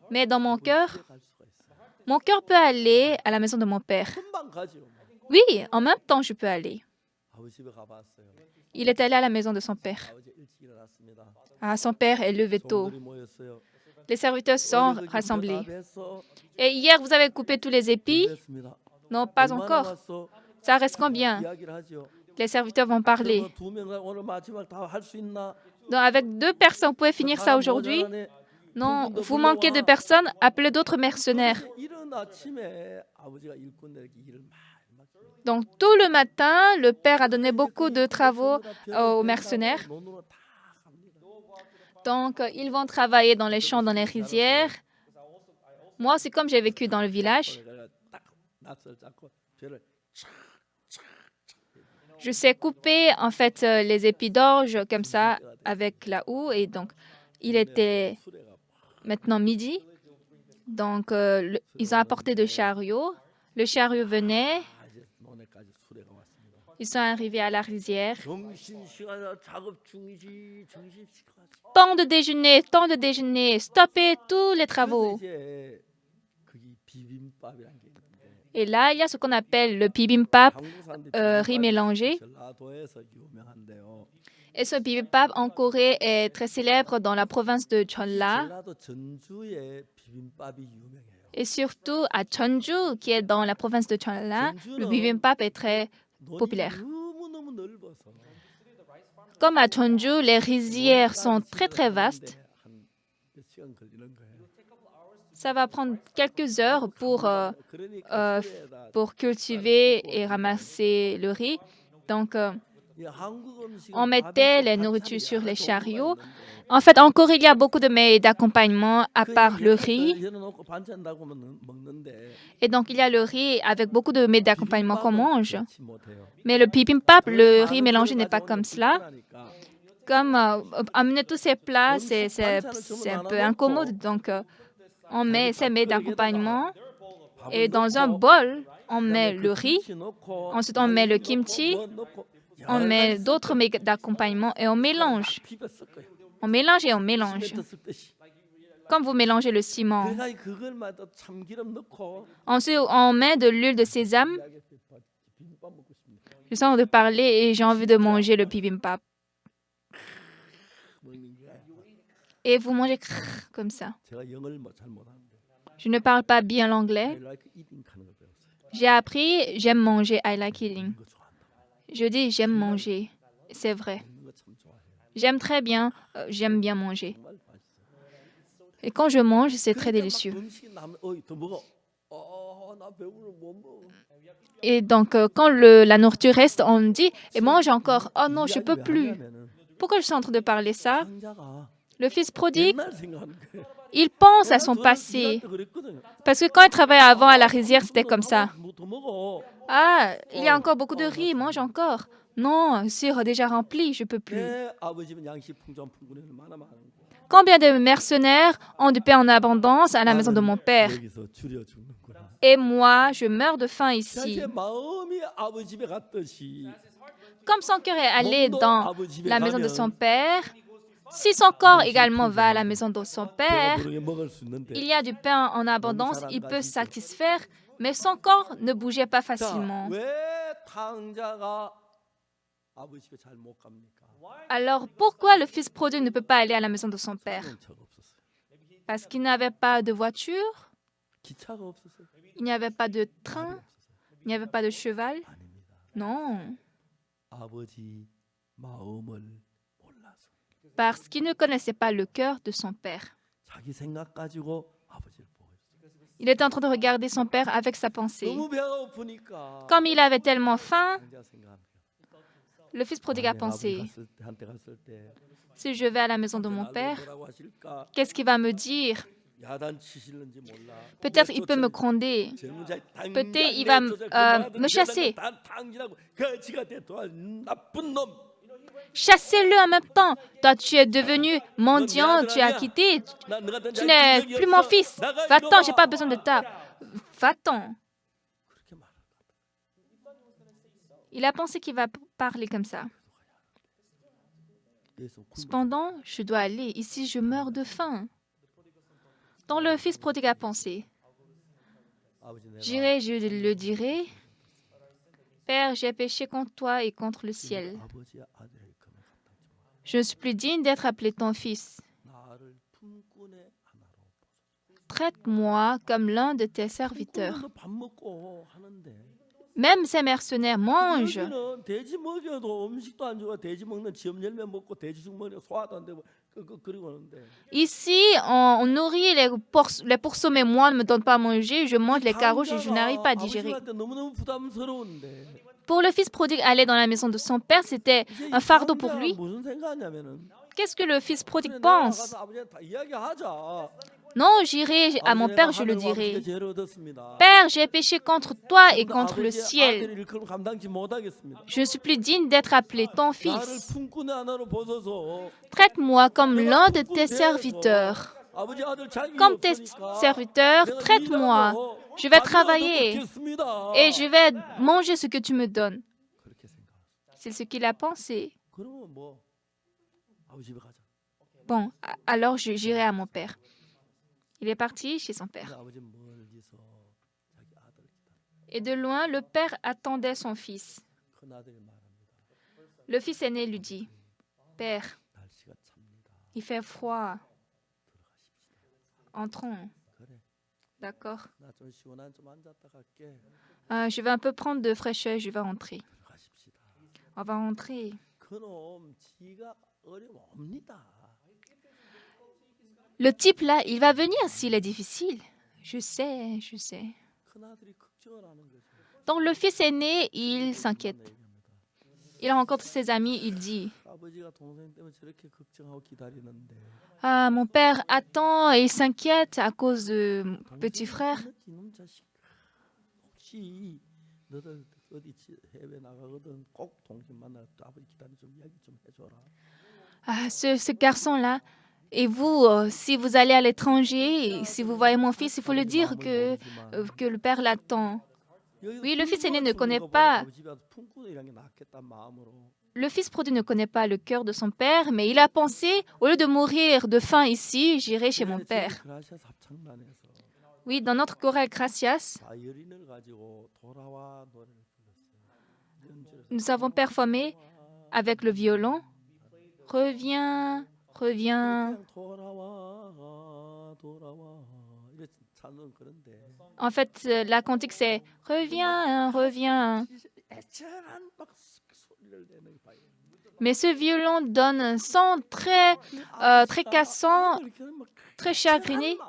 Mais dans mon cœur peut aller à la maison de mon père. 금방 가죠. Oui, en même temps, je peux aller. 아버지 집에 가봤어요. Il est allé à la maison de son père. 아버지 일찍 일어났습니다. Ah, son père est levé tôt. 종들이 모였어요. Les serviteurs sont 어제 그 rassemblés. 김밥 했어? Et hier, vous avez coupé tous les épis? 됐습니다. Non, pas 얼마나 encore. 왔어? Ça reste combien? 이야기를 하죠. Les serviteurs vont parler. 그러면 두 명은 오늘 마지막 다 할 수 있나? Donc, avec 2 personnes, vous pouvez finir ça aujourd'hui? Non, vous manquez de personnes, appelez d'autres mercenaires. 이른 아침에 아버지가 일꾼들에게 일을 많이 맡겨요. Donc, tout le matin, le père a donné beaucoup de travaux aux mercenaires. 논으로 다 갑니다. Donc, ils vont travailler dans les champs, dans les rizières. Moi, c'est comme j'ai vécu dans le village. 그래서 딱 낫을 잡고 죄를 Je sais couper, en fait, les épis d'orge comme ça, avec la houe. Et donc, Il était maintenant midi, donc ils ont apporté deux chariots. Le chariot venait, 아, 이제 논에까지 수레가 왔습니다. ils sont arrivés à la rizière. 점심시간이라 작업 중이지. 점심시간. Temps de déjeuner, stoppez tous les 그래서 travaux. 이제 거기 비빔밥이란 게 있는데 Et là, il y a ce qu'on appelle le bibimbap, 한국 사람들이 riz 비빔밥이 mélangé. 전라도에서 유명한데요. Et ce bibimbap en Corée est très célèbre dans la province de Jeolla 전라도 전주에 비빔밥이 유명해요. et surtout à Jeonju, qui est dans la province de Jeolla. Le bibimbap est très 논이 populaire. 너무너무 넓어서 Comme à Jeonju, les rizières sont très très vastes. 한몇 시간 걸리는 거예요. Ça va prendre quelques heures 그러니까 수레에다 pour cultiver et ramasser le riz. Donc, 이 한국 음식은 on 밥이 mettait 또 les 반찬이 nourritures sur 여러 les 종류가 chariots. 있는데 En fait, en Corée, il y a beaucoup de mets d'accompagnement à part le riz. 해놓고 반찬 달고 먹는데 Et donc, il y a le riz avec beaucoup de mets d'accompagnement qu'on mange. 그렇지 못해요. Mais le bibimbap, le riz 많은 mélangé 걸 n'est pas 가져오면 comme cela. 불편하니까 Comme amener tous ces plats, c'est un peu incommode. Donc, on met ces mets d'accompagnement et dans un bol, on met le riz. Ensuite, on met le kimchi. On met d'autres mets d'accompagnement et on mélange. On mélange et on mélange. Comme vous mélangez le ciment. 그러니까 그걸마다 참기름 넣고 Ensuite, on met de l'huile de sésame. 비빔밥 먹고 싶네. Je sens de parler et j'ai envie de manger le bibimbap. 먹는 게 Et vous mangez comme ça. 제가 영어를 잘 못하는데 Je ne parle pas bien I l'anglais. like eating 하는 걸 배웠어요. J'ai appris, j'aime manger, I like eating. 먹는 거 좋아한다. Je dis, j'aime manger. C'est vrai. 먹는 거 참 좋아해요. J'aime très bien, j'aime bien manger. 정말 맛있어요. Et quand je mange, c'est très 그러니까 막 délicieux. 음식이 남으면 어이 더 먹어. 나 배우는 못 먹어. Et donc, quand la nourriture reste, on me dit, et mange encore. Oh non, je ne peux plus. Pourquoi je suis en train de parler ça? 장자가 Le fils prodigue, 옛날 생각하는 거예요. il pense à son passé. 일할 때 그랬거든요. Parce que quand il travaillait avant à la rizière, c'était comme ça. 더 먹어. Ah, il y a encore beaucoup de riz, mange encore. Non, c'est déjà rempli, je ne peux plus. 내 아버지는 양식 풍족풍군에 많아 많은 거. Combien de mercenaires ont du pain en abondance à la maison de mon père? 여기서 줄여 죽는구나. Et moi, je meurs de faim ici. 자기의 마음이 아버지 집에 갔듯이 Comme son cœur est allé dans la maison de son père, si son corps également va à la maison de son père, 배가 부르게 먹을 수 있는데 il y a du pain en abondance, il peut se satisfaire, mais son corps ne bougeait pas 자, facilement. 왜 탕자가 아버지 집에 잘 못 갑니까? Alors pourquoi le fils prodigue ne peut pas aller à la maison de son père? 자동차가 없었어요. Parce qu'il n'avait pas de voiture, 기차가 없었어요. il n'y avait pas de train, il n'y avait pas de cheval. 아닙니다. Non, 아버지 마음을 몰라서 parce qu'il ne connaissait pas le cœur de son père. 자기 생각 가지고 아버지를 보고 있어요. Il était en train de regarder son père avec sa pensée. 너무 배가 고프니까 Comme il avait tellement faim, 탕자가 생각합니다. le fils prodigue a 내가 pensé, 아버지 한테 갔을 때 si je vais à la maison de mon 나를 père, 뭐라고 하실까? qu'est-ce qu'il va me dire? 야단치실는지 몰라. Peut-être il peut me gronder. Peut-être il va me chasser. 나쁜 놈. Chassez-le en même temps. Toi, tu es devenu mendiant, tu as quitté, tu n'es plus mon fils. Va-t'en, j'ai pas besoin de ta. Va-t'en. 그렇게 말할 거야. Il a pensé qu'il va parler comme ça. 그래서 굶어. Cependant, je dois aller. Ici, je meurs de faim. Donc le fils prodigue a pensé, 아버지 내가 j'irai, je le dirai. Père, j'ai péché contre toi et contre le ciel. 아버지의 아들의 금을 감당치 마. Je ne suis plus digne d'être appelé ton fils. 나를 품꾼의 하나로 보소서. Traite-moi comme l'un de tes serviteurs. 품꾼은 밥 먹고 하는데 Même ces mercenaires mangent. 여기는 돼지 먹여도 음식도 안 좋아. 돼지 먹는 지엄 열매 먹고 돼지죽 먹여 소화도 안 되고 그리고 하는데 Ici, on nourrit les pourceaux, mais moi, ne me donne pas à manger. Je mange les carouches et je n'arrive pas à digérer. 아버지한테 너무너무 부담스러운데 Pour le fils prodigue, aller dans la maison de son père, c'était 이제 이 un fardeau pour 탕자가 lui. 무슨 생각하냐면은 Qu'est-ce que le fils 그래, prodigue 내가 pense? 가서 아버지한테 다 이야기하자. Non, j'irai à mon 아버지, Père, 내가 je le 하늘과 dirai. 아버지께 죄를 얻었습니다. Père, j'ai péché contre toi et 그런데 contre le 아버지, ciel. 아들의 일컬음 감당치 못하겠습니다. Je ne suis plus digne d'être appelé ton 나를 fils. 품꾼의 하나로 보소서. Traite-moi comme 내가 l'un de 품꾼 tes 대해서 serviteurs. 아버지 아들 자격이 Comme tes 없으니까 serviteurs, 내가 traite-moi. 일하고 Je vais 밥이라도 travailler 먹겠습니다. et je vais manger ce que tu me donnes. 그렇게 생각했어요. C'est ce qu'il a pensé. 그러면 뭐 아버지 집에 가자. Bon, alors j'irai à mon père. Il est parti chez son père. 근데 아버지 멀리서 자기 아들을 기다려. Et de loin, le père attendait son fils. 큰 아들이 말합니다. Le fils aîné lui dit, Père, 날씨가 찹니다. il fait froid. Entrons. 그래. D'accord. 나 좀 시원한 좀 앉았다 갈게. Je vais un peu prendre de fraîcheur, je vais rentrer. 들어가십시다. On va rentrer. 그놈 지가 어려웁니다. Le type là, il va venir s'il est difficile. Je sais, je sais. 큰 아들이 걱정을 하는 거죠. Donc le fils aîné, il s'inquiète. 얘기합니다. Il rencontre ses amis, il dit, 아버지가 동생 때문에 저렇게 걱정하고 기다리는데 Ah, mon père attend et il s'inquiète à cause de mon petit frère. 이놈 자식 혹시 너들 어디 해외 나가거든 꼭 동생 만나 아버지 기다리 좀 이야기 좀 해줘라. Ah, ce garçon-là. Et vous, si vous allez à l'étranger, si vous voyez mon fils, il faut le dire que le père l'attend. Oui, le fils aîné ne connaît pas. Le fils prodigue ne connaît pas le cœur de son père, mais il a pensé, au lieu de mourir de faim ici, j'irai chez mon père. Oui, dans notre chorale Gracias, nous avons performé avec le violon. Reviens, reviens. En fait, la cantique, c'est reviens, reviens. Mais ce violon donne un son très cassant, très chagriné.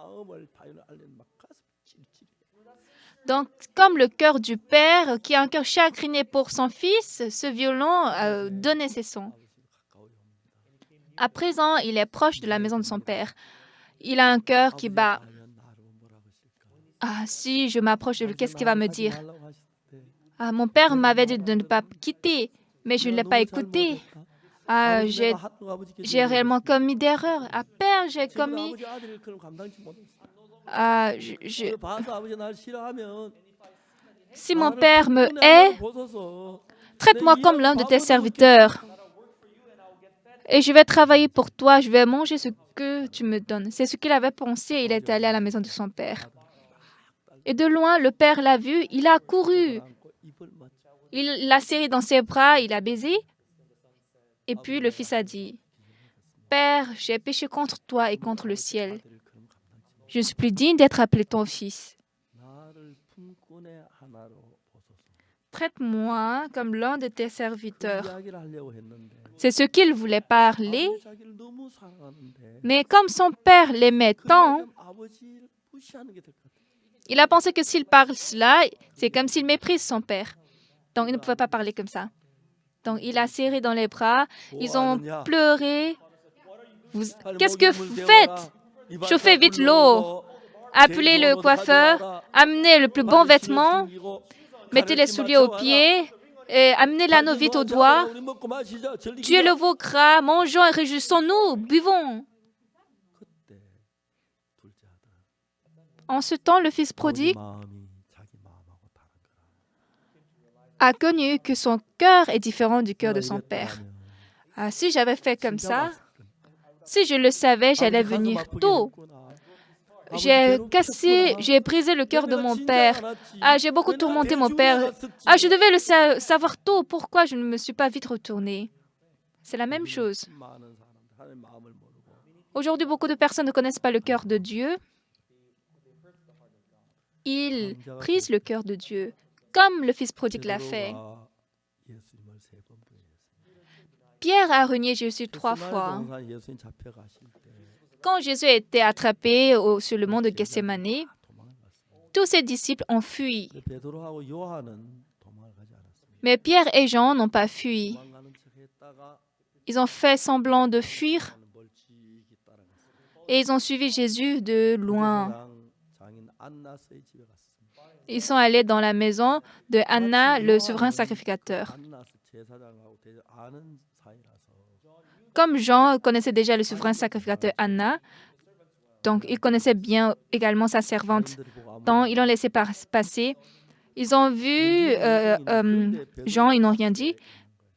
Donc, comme le cœur du père, qui a un cœur chagriné pour son fils, ce violon donnait ses sons. À présent, il est proche de la maison de son père. Il a un cœur qui bat. Ah, si je m'approche de lui, qu'est-ce qu'il va me dire? Ah, mon père m'avait dit de ne pas quitter, mais je ne l'ai pas écouté. Ah, j'ai réellement commis d'erreur. Ah, père, j'ai commis... Ah, Si mon père me hait, traite-moi comme l'un de tes serviteurs. Et je vais travailler pour toi, je vais manger ce que tu me donnes. C'est ce qu'il avait pensé. Il est allé à la maison de son père. Et de loin, le père l'a vu, il a couru. Il l'a serré dans ses bras, il a baisé. Et puis le fils a dit, « Père, j'ai péché contre toi et contre le ciel. Je ne suis plus digne d'être appelé ton fils. Traite-moi comme l'un de tes serviteurs. » C'est ce qu'il voulait parler. Mais comme son père l'aimait tant, il a pensé que s'il parle cela, c'est comme s'il méprise son père. Donc, il ne pouvait pas parler comme ça. Donc, il a serré dans les bras. Ils ont pleuré. Qu'est-ce que vous faites? Chauffez vite l'eau. Appelez le coiffeur. Amenez le plus bon vêtement. Mettez les souliers aux pieds. Et amenez l'anneau vite au doigt. Tuez le veau gras. Mangeons et réjouissons-nous. Buvons. En ce temps, le fils prodigue a connu que son cœur est différent du cœur de son père. Ah, si j'avais fait comme ça, si je le savais, j'allais venir tôt. J'ai brisé le cœur de mon père. Ah, j'ai beaucoup tourmenté mon père. Ah, je devais le savoir tôt. Pourquoi je ne me suis pas vite retournée? C'est la même chose. Aujourd'hui, beaucoup de personnes ne connaissent pas le cœur de Dieu. Ils brisent le cœur de Dieu, comme le fils prodigue l'a fait. Pierre a renié Jésus 3 fois. Quand Jésus a été attrapé sur le mont de Gethsémani, tous ses disciples ont fui. Mais Pierre et Jean n'ont pas fui. Ils ont fait semblant de fuir. Et ils ont suivi Jésus de loin. 제사장 장인 안나스의 집에 갔습니다. Ils sont allés dans la maison de Anna, le souverain sacrificateur. 안나스 제사장하고 아는 사이라서 Comme Jean connaissait déjà le souverain sacrificateur Anna, donc il connaissait bien également sa servante. 사람들이 보고 아무 Donc ils l'ont laissé passer. Ils ont vu Jean, ils n'ont rien dit.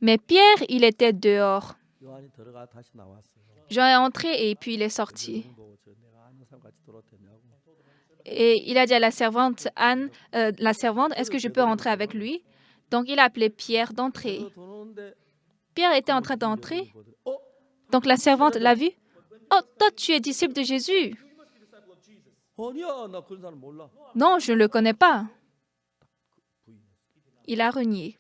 Mais Pierre, il était dehors. 요한이 들어가 다시 나왔어요. Jean est entré et puis il est sorti. 너 내가 아는 사람 같이 들어도 되냐고. Et il a dit à la servante Anne, la servante, est-ce que je peux entrer avec lui? Donc il a appelé Pierre d'entrer. 그래서 들어오는데 Pierre était en train d'entrer. 어? Donc la servante l'a vu. Oh, toi, tu es disciple de Jésus. 아니야, 나 그런 사람 몰라. Non, je ne le connais pas. Il a renié.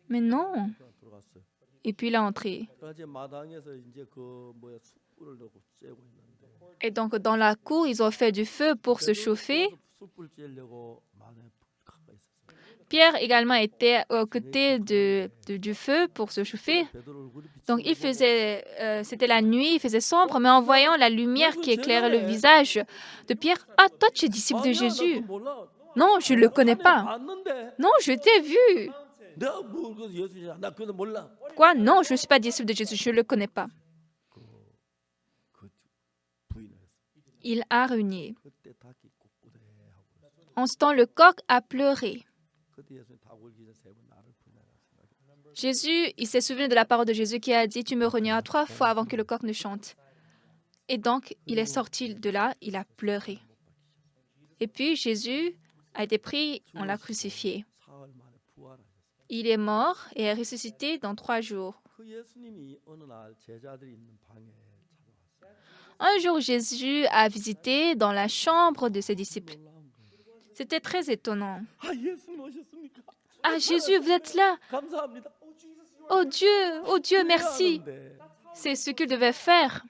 Mais non. 들어갔어요. Et puis il est entré. 그래서 마당에서 이제 그 뭐야 숯불을 넣고 쬐고 있는데 Et donc dans la cour, ils ont fait du feu pour se chauffer. 숯불 쬐려고 마당에 가까이 있었어요. Pierre également était aux côtés du feu pour se chauffer. 베드로 얼굴이 Donc il faisait, c'était la nuit, il faisait sombre, mais en voyant la lumière qui éclairait le visage de Pierre, ah, toi tu es disciple de Jésus. Non, je ne le connais pas. 봤는데 Non, je t'ai vu. 내가 뭐 그 예수냐? 나 그거 몰라. Quoi? Non, je ne suis pas disciple de Jésus, je ne le connais pas. 그 부인을 했어. Il a renié. 그때 닭이 ቁቁ대하고 그랬어요. En ce temps, le coq a pleuré. 그때 예수님 닭 울기 전에 3번 나를 부인하라 생각해. Jésus, il s'est souvenu de la parole de Jésus qui a dit, tu me renieras 3 fois avant que le coq ne chante. Et donc, il est sorti de là, il a pleuré. Et puis, Jésus a été pris, on l'a crucifié. 사흘 만에 부활하셨어요. Il est mort et est ressuscité dans 3 jours. 그 예수님이 어느 날 제자들이 있는 방에 찾아왔어요. Un jour, Jésus a visité dans la chambre de ses disciples. 놀라운 거예요. C'était très étonnant. 아 예수님 오셨습니까? Ah, Jésus, vous êtes là. 감사합니다. Oh Dieu, merci. 미안한데 C'est ce qu'il devait faire.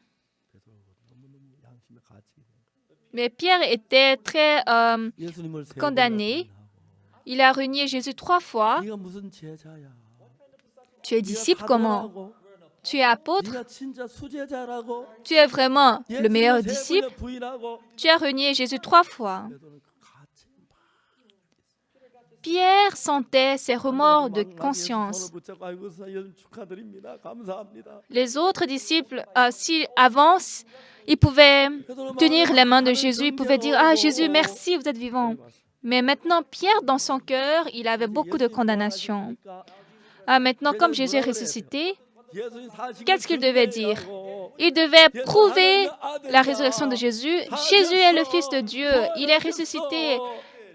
베드로가 너무너무 양심에 갇히게 된 거예요. Mais Pierre était très 예수님을 세 condamné. 번이나 부인하고 Il a renié Jésus 3 fois. 네가 무슨 제자야? Tu es disciple comment? 사도라고? Tu es apôtre? 네가 진짜 수제자라고? Tu es vraiment le meilleur 예수님을 세 disciple? 번이나 부인하고 Tu as renié Jésus 3 fois. 베드로는 그 갇힘 Pierre sentait ses remords de 손을 conscience. 붙잡고 아이고 사연 축하드립니다. 감사합니다. Les autres disciples, s'ils avancent, ils pouvaient tenir les mains de Jésus, ils pouvaient dire « Ah Jésus, merci, vous êtes vivant ». Mais maintenant, Pierre, dans son cœur, il avait beaucoup de condamnation. Ah, maintenant, comme Jésus est ressuscité, qu'est-ce qu'il devait dire? Il devait prouver la résurrection de Jésus. Jésus est le Fils de Dieu. Il est ressuscité.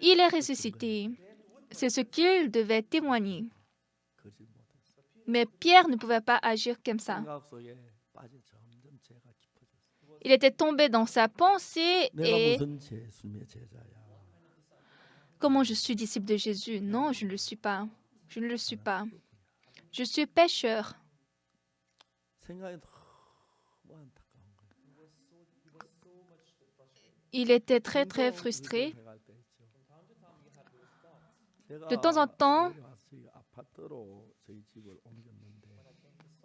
Il est ressuscité. C'est ce qu'il devait témoigner. Mais Pierre ne pouvait pas agir comme ça. Il était tombé dans sa pensée et comment je suis disciple de Jésus? Non, je ne le suis pas. Je ne le suis pas. Je suis pécheur. Il était très, très frustré. De temps en temps,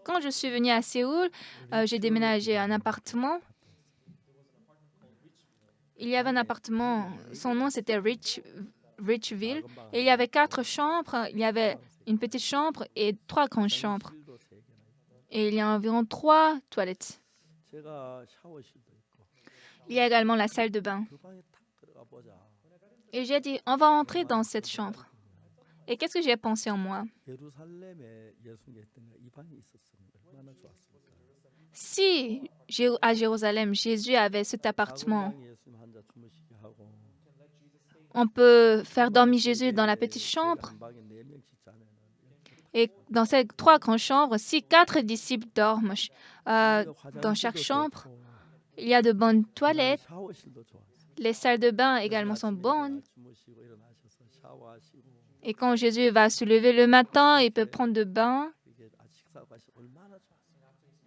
quand je suis venue à Séoul, j'ai déménagé un appartement. Il y avait un appartement, son nom c'était Richville, et il y avait 4 chambres. Il y avait une petite chambre et 3 grandes chambres. Et il y a environ 3 toilettes. Il y a également la salle de bain. Et j'ai dit, on va entrer dans cette chambre. Et qu'est-ce que j'ai pensé en moi? Si à Jérusalem, Jésus avait cet appartement, on peut faire dormir Jésus dans la petite chambre. Et dans ces 3 grandes chambres, si 4 disciples dorment dans chaque chambre, il y a de bonnes toilettes. Les salles de bain également sont bonnes. Et quand Jésus va se lever le matin, il peut prendre de bain.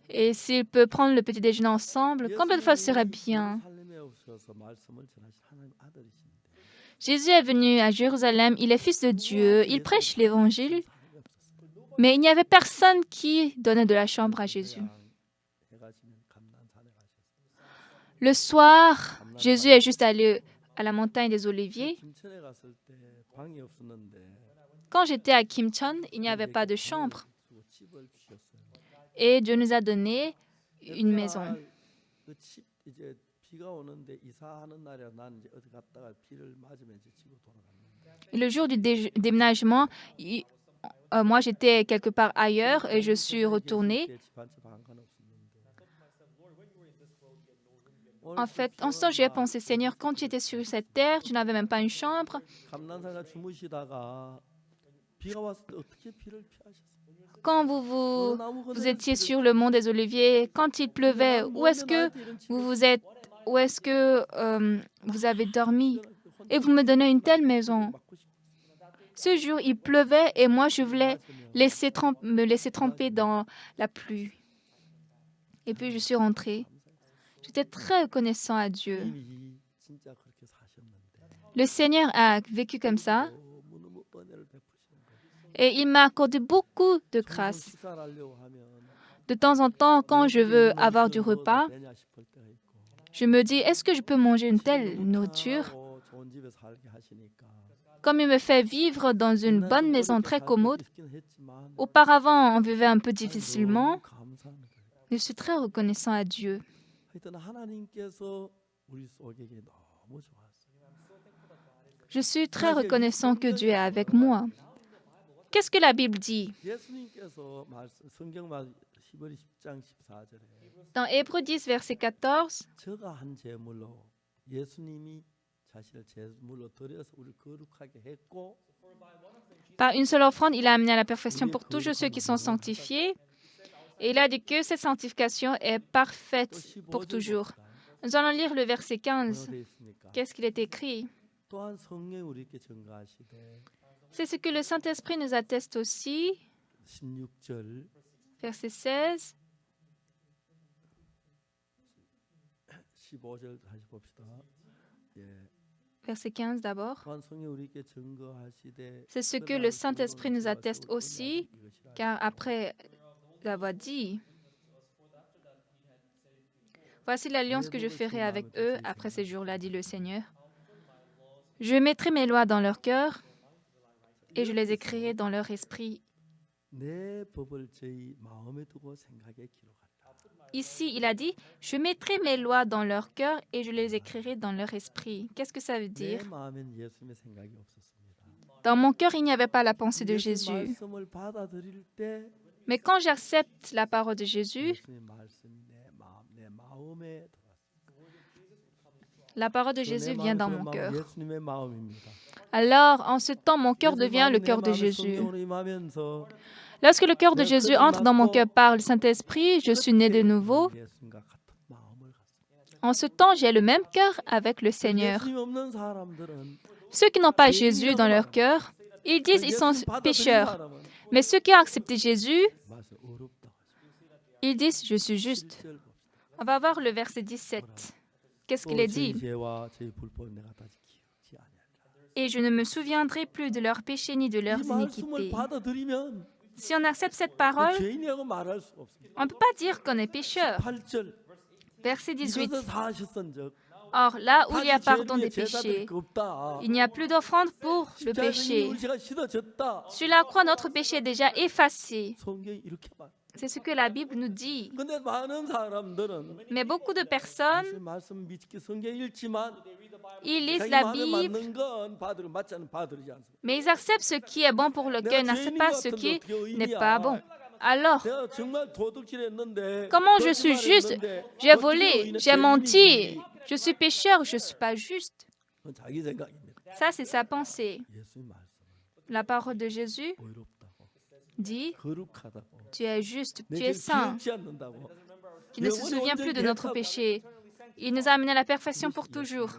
Et s'il peut prendre le petit déjeuner ensemble, combien de fois ce serait bien? Jésus est venu à Jérusalem, il est fils de Dieu, il prêche l'évangile, mais il n'y avait personne qui donnait de la chambre à Jésus. Le soir, Jésus est juste allé à la montagne des Oliviers. 김천에 갔을 때 방이 없었는데 Quand j'étais à Kimcheon, il n'y avait pas de chambre. 집을 주셨어요. Et Dieu nous a donné une maison. 그집 이제 비가 오는데 이사하는 날이라 나는 이제 어디 갔다가 비를 맞으면 이제 집으로 돌아갔는데 Et le jour du déménagement, moi j'étais quelque part ailleurs et je suis retournée. 그때 집 한 채 방간 없었는데 En fait, en ce temps, j'ai pensé, Seigneur, quand tu étais sur cette terre, tu n'avais même pas une chambre. 감난산에 주무시다가 비가 왔을 때 어떻게 비를 피하셨어요? Quand vous étiez sur le mont des Oliviers, quand il pleuvait, où est-ce que vous avez dormi? Et vous me donnez une telle maison. Ce jour, il pleuvait et moi, je voulais me laisser tremper dans la pluie. Et puis, je suis rentrée. J'étais très reconnaissant à Dieu. 주님이 진짜 그렇게 사셨는데 Le Seigneur a vécu comme ça 너무너무 은혜를 베푸시는 거예요. et il m'a accordé beaucoup de grâce. 식사를 하려고 하면 De temps en temps, quand je veux avoir du repas, 되냐 싶을 때가 있고 je me dis, est-ce que je peux manger une telle nourriture? 하고 좋은 집에 살게 하시니까 Comme il me fait vivre dans une bonne maison très commode, 있긴 했지만 auparavant on vivait un peu difficilement, 너무 감사한 거예요. je suis très reconnaissant à Dieu. 하여튼 하나님께서 우리 속에게 너무 좋았어요. Je suis très reconnaissant que Dieu est avec moi. Qu'est-ce que la Bible dit? 예수님께서 성경 히브리 10장 14절에 Dans Hébreux 10, verset 14, 저가 한 제물로 예수님이 자신을 제물로 드려서 우리를 거룩하게 했고 par une seule offrande, il a amené à la perfection pour toujours ceux qui sont sanctifiés. Et il a dit que cette sanctification est parfaite pour toujours. Nous allons lire le verset 15. 되어 있으니까 Qu'est-ce qu'il est écrit? 또한 성령이 우리에게 증거하시되 C'est ce que le Saint-Esprit nous atteste aussi. 16절 Verset 16. 15절 다시 봅시다. 예. Verset 15 d'abord. 또한 성령이 우리에게 증거하시되 C'est ce que le Saint-Esprit nous atteste aussi, car après l'avoir dit, voici l'alliance que je ferai avec eux après ces jours-là, dit le Seigneur. Je mettrai mes lois dans leur cœur et je les écrirai dans leur esprit. 내 법을 저희 마음에 두고 생각에 기록하라. Ici, il a dit, je mettrai mes lois dans leur cœur et je les écrirai dans leur esprit. Qu'est-ce que ça veut dire? 내 마음엔 예수님의 생각이 없었습니다. Dans mon cœur, il n'y avait pas la pensée de 예수의 Jésus. 말씀을 받아들일 때 Mais quand j'accepte la parole de Jésus, 예수의 말씀이 내 마음에 la parole de 들어왔어요. Jésus 내 vient dans 마음은 mon 그 cœur. 마음은 예수님의 마음입니다. Alors, en ce temps, mon cœur 예수의 devient le 마음이 내 cœur de 마음에 Jésus. 성령으로 임하면서 Lorsque le cœur de Jésus entre dans mon cœur par le Saint-Esprit, je suis né de nouveau. 예수님과 같은 마음을 갖습니다. En ce temps, j'ai le même cœur avec le Seigneur. 예수님 없는 사람들은 Ceux qui n'ont pas Jésus dans leur cœur, ils disent qu'ils sont pécheurs. Mais ceux qui ont accepté Jésus, 말씀 어렵다. ils disent, je suis juste. 7절 봅시다. On va voir le verset 17. Qu'est-ce qu'il est 또 dit? 저희 죄와 저희 불법을 내가 다시 기억지 아니하리라. Et je ne me souviendrai plus de leurs péchés ni de leurs 이 말씀을 iniquités. 받아들이면 Si on accepte cette parole, 죄인이라고 말할 수 없습니다. on ne peut pas dire qu'on est pécheur. 8절 Verset 18. 이것은 사하셨은즉 Or, là où il y a 다시 pardon 죄를 des 위해 제사드릴 péchés, 게 없다. il n'y a plus d'offrande pour le 십자가에 péché. 우리 죄가 씻어졌다. Sur la croix, notre péché est déjà effacé. 성경이 이렇게 말. C'est ce que la Bible nous dit. 근데 많은 사람들은 Mais beaucoup de personnes, 예수님 말씀 믿기 성경 읽지만 ils lisent 자기 la 마음에 Bible, 맞는 건 받으려 맞지 않으면 받으리지 않습니다. mais ils acceptent ce qui est bon pour le cœur, ils n'acceptent pas ce qui n'est pas bon. Alors, 내가 정말 도둑질했는데 comment je suis juste? J'ai volé, j'ai menti, je suis pécheur, je ne suis pas juste. 그건 자기 생각입니다. Ça, c'est sa pensée. 예수님 말씀은 La parole de Jésus 의롭다고 dit, 거룩하다고 tu es juste, tu 내 es 죄를 saint. 기억지 않는다고. Tu ne se souviens plus de notre péché. Il nous a amené à la perfection pour toujours.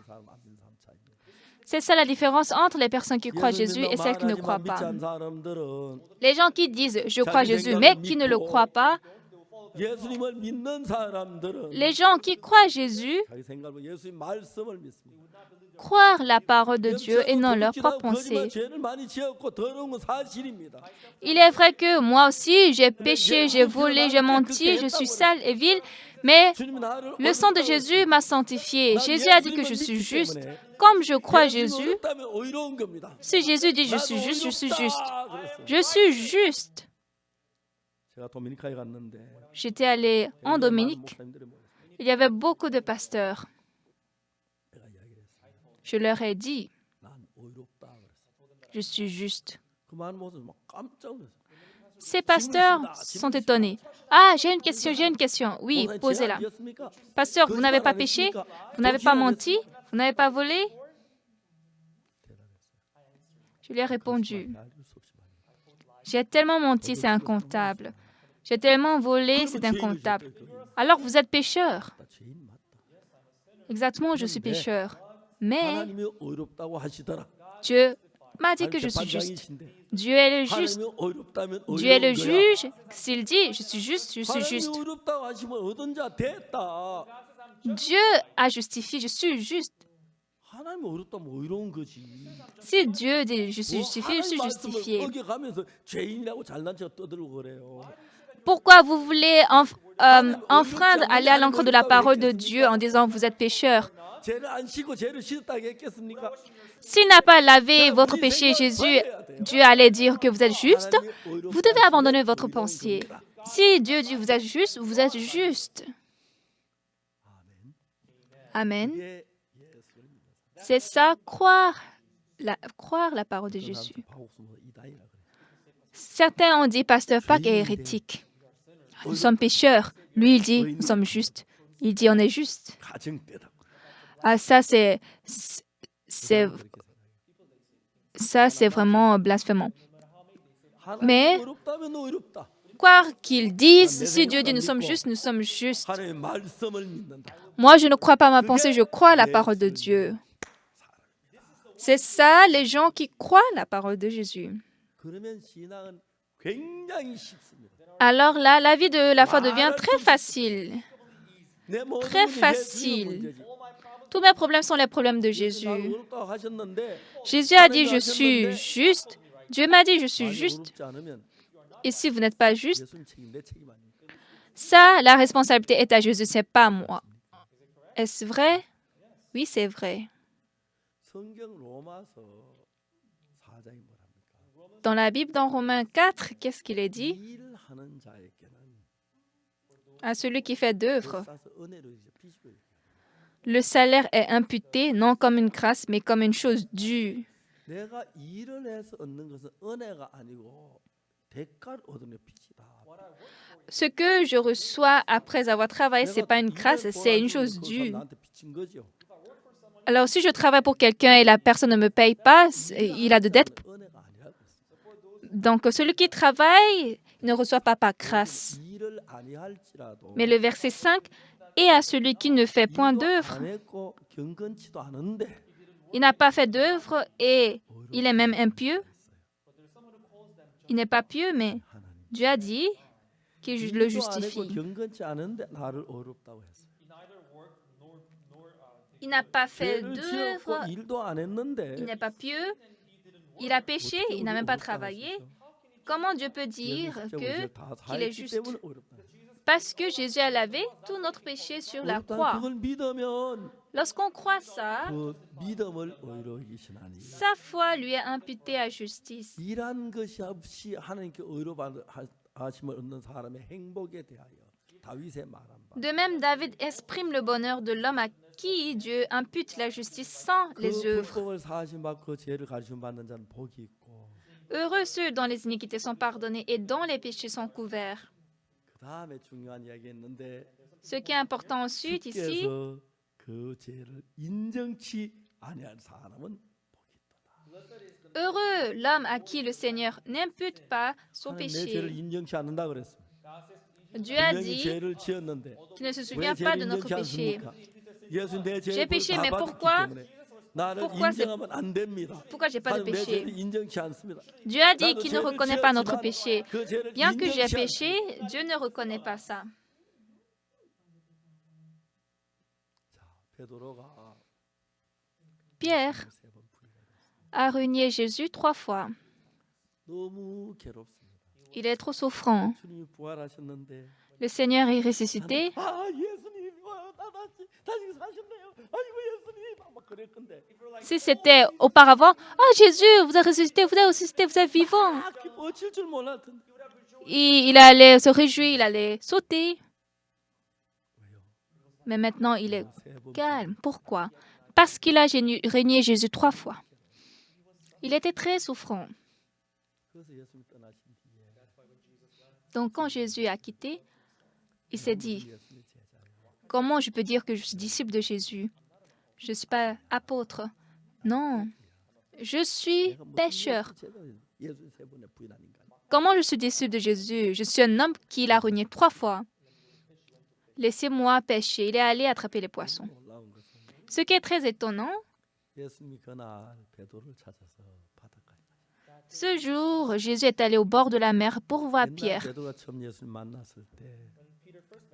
C'est ça la différence entre les personnes qui croient Jésus et celles qui ne croient pas. 사람들은 Les gens qui disent je crois Jésus mais qui ne le croient pas, 예수님을 믿는 사람들은 les gens qui croient Jésus 자기 생각으로 예수님 말씀을 믿습니다. croient la parole de Dieu et non leur propre 거짓말 pensée. 죄를 많이 지었고 더러운 건 사실입니다. Il est vrai que moi aussi j'ai péché, j'ai volé, j'ai menti, je suis sale et vil, Mais 주님이 나를 le sang de 어렵다고 Jésus m'a sanctifié. 난 Jésus a dit que 예수님을 je suis 믿기 juste. 때문에 Comme je crois à 예수님이 Jésus, 어렵다면 의로운 겁니다. si Jésus dit je 나도 suis juste, je suis juste. 의롭다 그랬어요. Je suis juste. 제가 도미니카에 갔는데 J'étais allé en 굉장히 많은 Dominique. 목사님들이 모였어요. Il y avait beaucoup de pasteurs. 내가 이야기를 했어요. Je leur ai dit, 난 의롭다 그랬어요. je suis juste. 그 많은 모습 막 깜짝 놀랐어요. Ces pasteurs sont étonnés. Ah, j'ai une question, j'ai une question. Oui, 목사님, posez-la. 죄 아니었습니까? Pasteur, vous n'avez pas péché? Vous n'avez pas menti? Vous n'avez pas volé? Je lui ai répondu, j'ai tellement menti, c'est incomptable. J'ai tellement volé, c'est incomptable. Alors vous êtes pécheur. Exactement, je suis pécheur. Mais 하나님이 의롭다고 하시더라. Dieu m'a dit que je suis juste. Dieu est le juste. 하나님이 의롭다면 Dieu est le 의로운 거야. juge. S'il dit, je suis juste, je suis 하나님이 juste. 의롭다고 하시면 얻은 자 됐다. Dieu a justifié, je suis juste. 하나님이 의롭다면 의로운 거지. Si Dieu dit, je suis justifié, je suis 하나님 말씀을 justifié. 어겨가면서 죄인이라고 잘난 척 떠들고 그래요. Pourquoi vous voulez enfreindre, aller à l'encontre de la parole de Dieu en disant vous êtes pécheur? 죄를 안 씻고 죄를 씻었다고 했겠습니까? S'il n'a pas lavé votre péché, Jésus, Dieu allait dire que vous êtes juste. Vous devez abandonner votre pensée. Si Dieu dit vous êtes juste, vous êtes juste. Amen. 이게 예수입니다. C'est ça, croire la parole de Jésus. 파국수모 이다이라 그래. Certains ont dit, Pasteur Park est hérétique. Nous sommes pécheurs. Lui, il dit, nous sommes justes. Il dit, on est juste. 가정 때다. Ah, ça, c'est vraiment blasphémant. Mais- 하나님 의롭다면 의롭다. Quoi qu'ils disent, si Dieu dit nous sommes justes, nous sommes justes. 하나님의 말씀을 믿는다. Moi, je ne crois pas à ma pensée, je crois à la parole de Dieu. C'est ça, les gens qui croient à la parole de Jésus. 그러면 신앙은 굉장히 쉽습니다. Alors là, la vie de la foi devient très facile. 내 모든 Très 문제 facile. 예수님의 문제지. Tous mes problèmes sont les problèmes de 나를 Jésus. 의롭다고 하셨는데 Jésus a dit, je suis juste. Dieu m'a dit, je suis 만약 juste. 의롭지 않으면 Et si vous n'êtes pas juste, 예수님 책임 내 책임 아닙니까? ça, la responsabilité est à Jésus, ce n'est pas à moi. Est-ce vrai? Oui, c'est vrai. 성경 로마서 4장이 뭐랍니까? Dans la Bible, dans Romains 4, qu'est-ce qu'il est dit? 일하는 자에게는 À celui qui fait d'œuvre, 싸서 은혜로 이제 빚고 le salaire est imputé non comme une grâce, mais comme une chose due. 내가 일을 해서 얻는 것은 은혜가 아니고 대가를 얻는 빚이다. Ce que je reçois après avoir travaillé, ce n'est pas une grâce, c'est une chose due. 나한테 빚진 거죠. Alors, si je travaille pour quelqu'un et la personne ne me paye pas, il a de dettes. 은혜가 아니라 그랬어요. Donc, celui qui travaille ne reçoit pas par grâce. 일을 아니할지라도 Mais le verset 5, et à celui qui ne fait point 일도 d'œuvre, 안 했고 경건치도 않은데 il n'a pas fait d'œuvre et il est même impieux. Il n'est pas pieux, mais Dieu a dit qu'il le 일도 안 했고 justifie. 경건치 않은데 나를 어렵다고 했어요. Il n'a pas fait 죄를 d'œuvre, 지었고 일도 안 했는데 il n'est pas pieux, il a péché, il n'a même pas travaillé. Comment Dieu peut dire qu'il est juste? Parce que Jésus a lavé tout notre péché sur la croix. 그걸 믿으면 Lorsqu'on croit ça, 그 믿음을 의로 이기신 하나님. sa foi lui est imputée à justice. 일한 것이 없이 하나님께 의로 하심을 얻는 사람의 행복에 대하여 다윗의 말한 바. De même, David exprime le bonheur de l'homme à qui Dieu impute la justice sans 그 les œuvres. 불법을 사하심 받고 죄를 가르침 받는 자는 복이 있고 Heureux ceux dont les iniquités sont pardonnées et dont les péchés sont couverts. 그 다음에 중요한 이야기했는데 Ce qui est important ensuite ici, 주께서 그 죄를 인정치 아니할 사람은 복이 있다. heureux l'homme à qui le Seigneur n'impute pas son 하나님 내 죄를 péché. 인정치 않는다 그랬어. Dieu a 분명히 dit 죄를 지었는데 qu'il ne se 왜 souvient pas de 죄를 notre 인정치 péché. 않습니까? 예수 내 J'ai 죄를 péché, 다 mais 받았기 pourquoi? 때문에 나를 Pourquoi c'est- 인정하면 안 됩니다. Pourquoi j'ai pas de 하나님 내 péché? 죄를 인정치 않습니다. Dieu a dit 나도 qu'il ne 죄를 reconnaît pas notre 지었지만 péché. 그 죄를 Bien que j'ai 인정치 péché, 않습니다. Dieu ne reconnaît pas ça. 자, 베드로가 Pierre 세 번 부인했어요. a renié Jésus 3 fois. 너무 괴롭습니다. Il est trop souffrant. 주님이 부활하셨는데 Le Seigneur est ressuscité. 아 예수님 다시 사셨네요. 아이고 예수님 막 그럴 건데 Si c'était auparavant, oh Jésus, vous êtes ressuscité, vous êtes ressuscité, vous êtes vivant. 아 기뻐질 줄 몰랐던데 Il allait se réjouir, il allait sauter. Mais maintenant, il est 세번 calme. Pourquoi? Parce qu'il a régné Jésus 3 fois. Il était très souffrant. 그래서 예수님 떠나신 뒤에 Donc, quand Jésus a quitté, il s'est dit, 예수님 제자예요. comment je peux dire que je suis disciple de Jésus? Je ne suis pas apôtre. Non, je suis pécheur. 예수 세 번에 부인한 인간. Comment je suis disciple de Jésus? Je suis un homme qui l'a renié 3 fois. Laissez-moi pécher. Il est allé attraper les poissons. 놀라운 것은 Ce qui est très étonnant, 예수님이 그날 베드로를 찾아서 바닷가에 ce jour, Jésus est allé au bord de la mer pour voir 옛날 Pierre. 베드로가 처음 예수님 만났을 때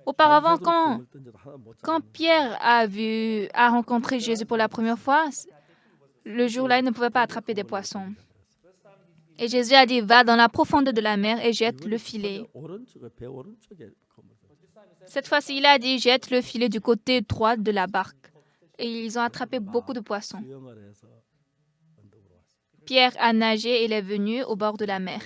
Auparavant, 밤새도록 금을 던져도 하나 못 quand 잡았는데 Pierre a rencontré Jésus pour la première fois, le jour-là, il ne pouvait pas attraper des poissons. Et Jésus a dit, va dans la profondeur de la mer et jette le filet. 오른쪽에 배 오른쪽에 금을 던졌어요. Cette fois-ci, il a dit, jette le filet du côté droit de la barque. Et ils ont attrapé beaucoup de poissons. 수영을 해서 언덕으로 왔어요. Pierre a nagé et il est venu au bord de la mer.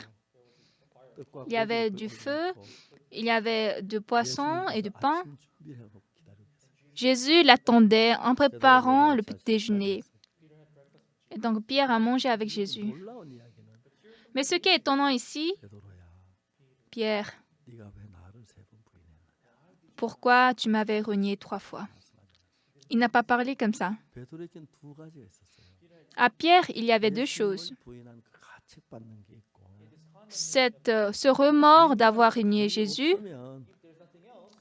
떡과 Il y avait 고기를 du 끓여 feu, 놓고 il y avait du poisson et du 예수님께서 pain. 아침 준비하고 기다리고 있어요. Jésus l'attendait en préparant le 베드로가 petit déjeuner. Et donc Pierre a mangé avec Jésus. 놀라운 이야기는 Mais ce qui est étonnant ici, 베드로야, Pierre, 네가 왜 나를 세 번 부인했느냐? pourquoi tu m'avais renié 3 fois? Il n'a pas parlé comme ça. 베드로에겐 두 가지가 있었어요. À Pierre, il y avait 2 choses. 예수님을 부인한 그 가책받는 게 있고 Ce remords d'avoir renié Jésus, 없으면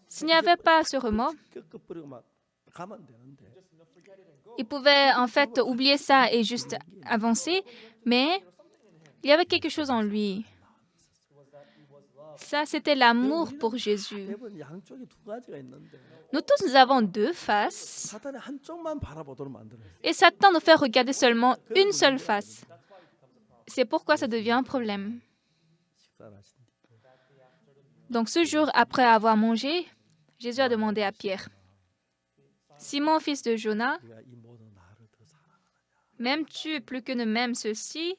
s'il n'y avait pas ce remords, 꺾어버리고 막 가면 되는데 il pouvait en fait oublier ça et juste avancer, mais il y avait quelque chose en lui. Ça, c'était l'amour pour Jésus. 대부분 양쪽에 두 가지가 있는데 Nous tous, nous avons 2 faces 사탄이 한쪽만 바라보도록 만들어요. et Satan nous fait regarder seulement une seule face. C'est pourquoi ça devient un problème. 식사를 하신 뒤 Donc ce jour, après avoir mangé, Jésus a demandé à Pierre, Simon, fils de Jonas, 네가 이 모든 나를 더 사랑하느냐? m'aimes-tu plus que ne m'aime ceci?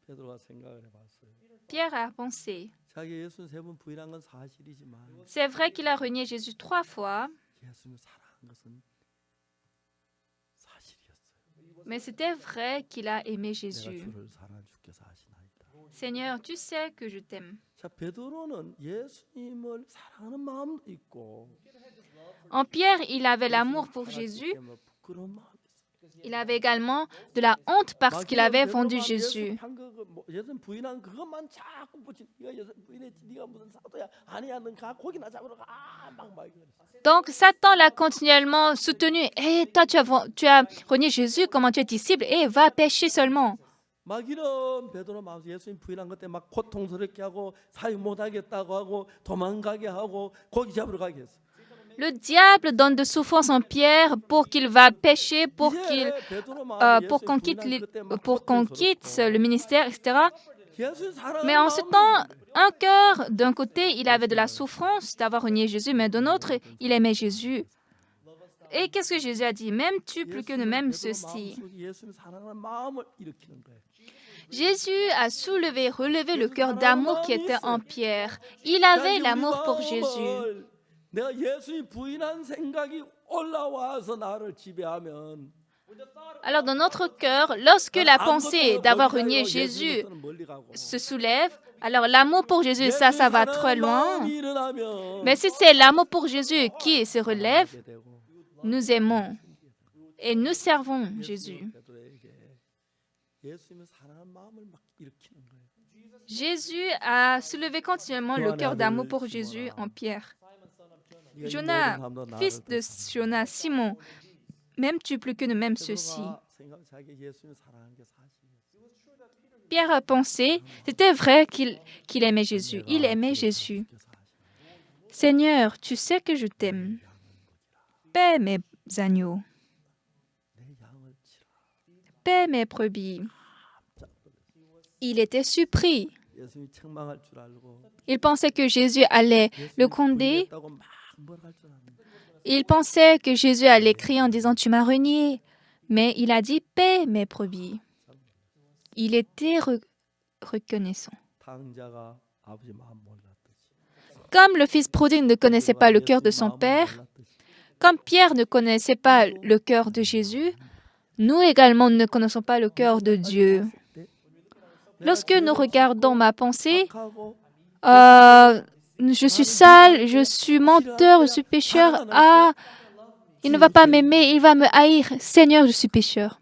베드로가 생각을 해봤어요. Pierre a pensé. 자기 예수님 세 번 부인한 건 사실이지만 C'est vrai qu'il a renié Jésus 3 fois, 예수님을 사랑한 것은 사실이었어요. mais c'était vrai qu'il a aimé 내가 Jésus. 주를 사랑한 주께서 하시나이다. Seigneur, tu sais que je t'aime. 자 베드로는 예수님을 사랑하는 마음도 있고 En Pierre, il avait l'amour pour Jésus. 때문에 부끄러운 마음이 있어요. Il avait également de la honte parce qu'il avait vendu 베드로만 Jésus. 예수님 부인한 그것만 자꾸 붙이 네가 예수 부인했지 네가 무슨 사도야 아니야 넌 가 고기나 잡으러 가막 Donc Satan l'a continuellement soutenu. Hé, toi, tu as renié Jésus, comment tu es disciple? Hé, va pécher seulement. 막 이런 베드로 마음속 예수님 부인한 것 때문에 막 고통스럽게 하고 사유 못하겠다고 하고 도망가게 하고 고기 잡으러 가게 했어. Le diable donne de souffrance en Pierre pour qu'il va pécher, pour qu'on quitte le ministère, etc. Mais en ce temps, un cœur, d'un côté, il avait de la souffrance d'avoir renié Jésus, mais d'un autre, il aimait Jésus. Et qu'est-ce que Jésus a dit? M'aimes-tu plus que ne m'aime ceci? Jésus a relevé le cœur d'amour qui était en Pierre. Il avait l'amour pour Jésus. 내가 예수님 부인한 생각이 올라와서 나를 지배하면 Alors dans notre cœur, lorsque la pensée d'avoir renié Jésus se soulève, alors l'amour pour Jésus, ça va très loin. Mais si c'est l'amour pour Jésus qui se relève, nous aimons et nous servons Jésus. Jésus a soulevé continuellement le cœur d'amour pour Jésus en Pierre. Jonas, fils de Jonas, Simon, m'aimes-tu plus que ne m'aime ceci? Pierre a pensé, c'était vrai qu'il aimait Jésus. Il aimait Jésus. Seigneur, tu sais que je t'aime. Paie mes agneaux. Paie mes brebis. Il était surpris. 예수님이 책망할 줄 알고 Il pensait que Jésus allait le 예수님 gronder. 부인했다고 막 뭐라 할 줄 알았는데 Il pensait que Jésus allait crier en disant « Tu m'as renié ». Mais il a dit « Paix mes brebis ». Il était reconnaissant. 탕자가 아버지 마음 몰랐듯이 Comme le fils prodigue ne connaissait pas le cœur de son père, comme Pierre ne connaissait pas le cœur de Jésus, nous également ne connaissons pas le cœur de Dieu. Lorsque nous regardons ma pensée, je suis sale, je suis menteur, je suis pécheur. Ah, il ne va pas m'aimer, il va me haïr. Seigneur, je suis pécheur.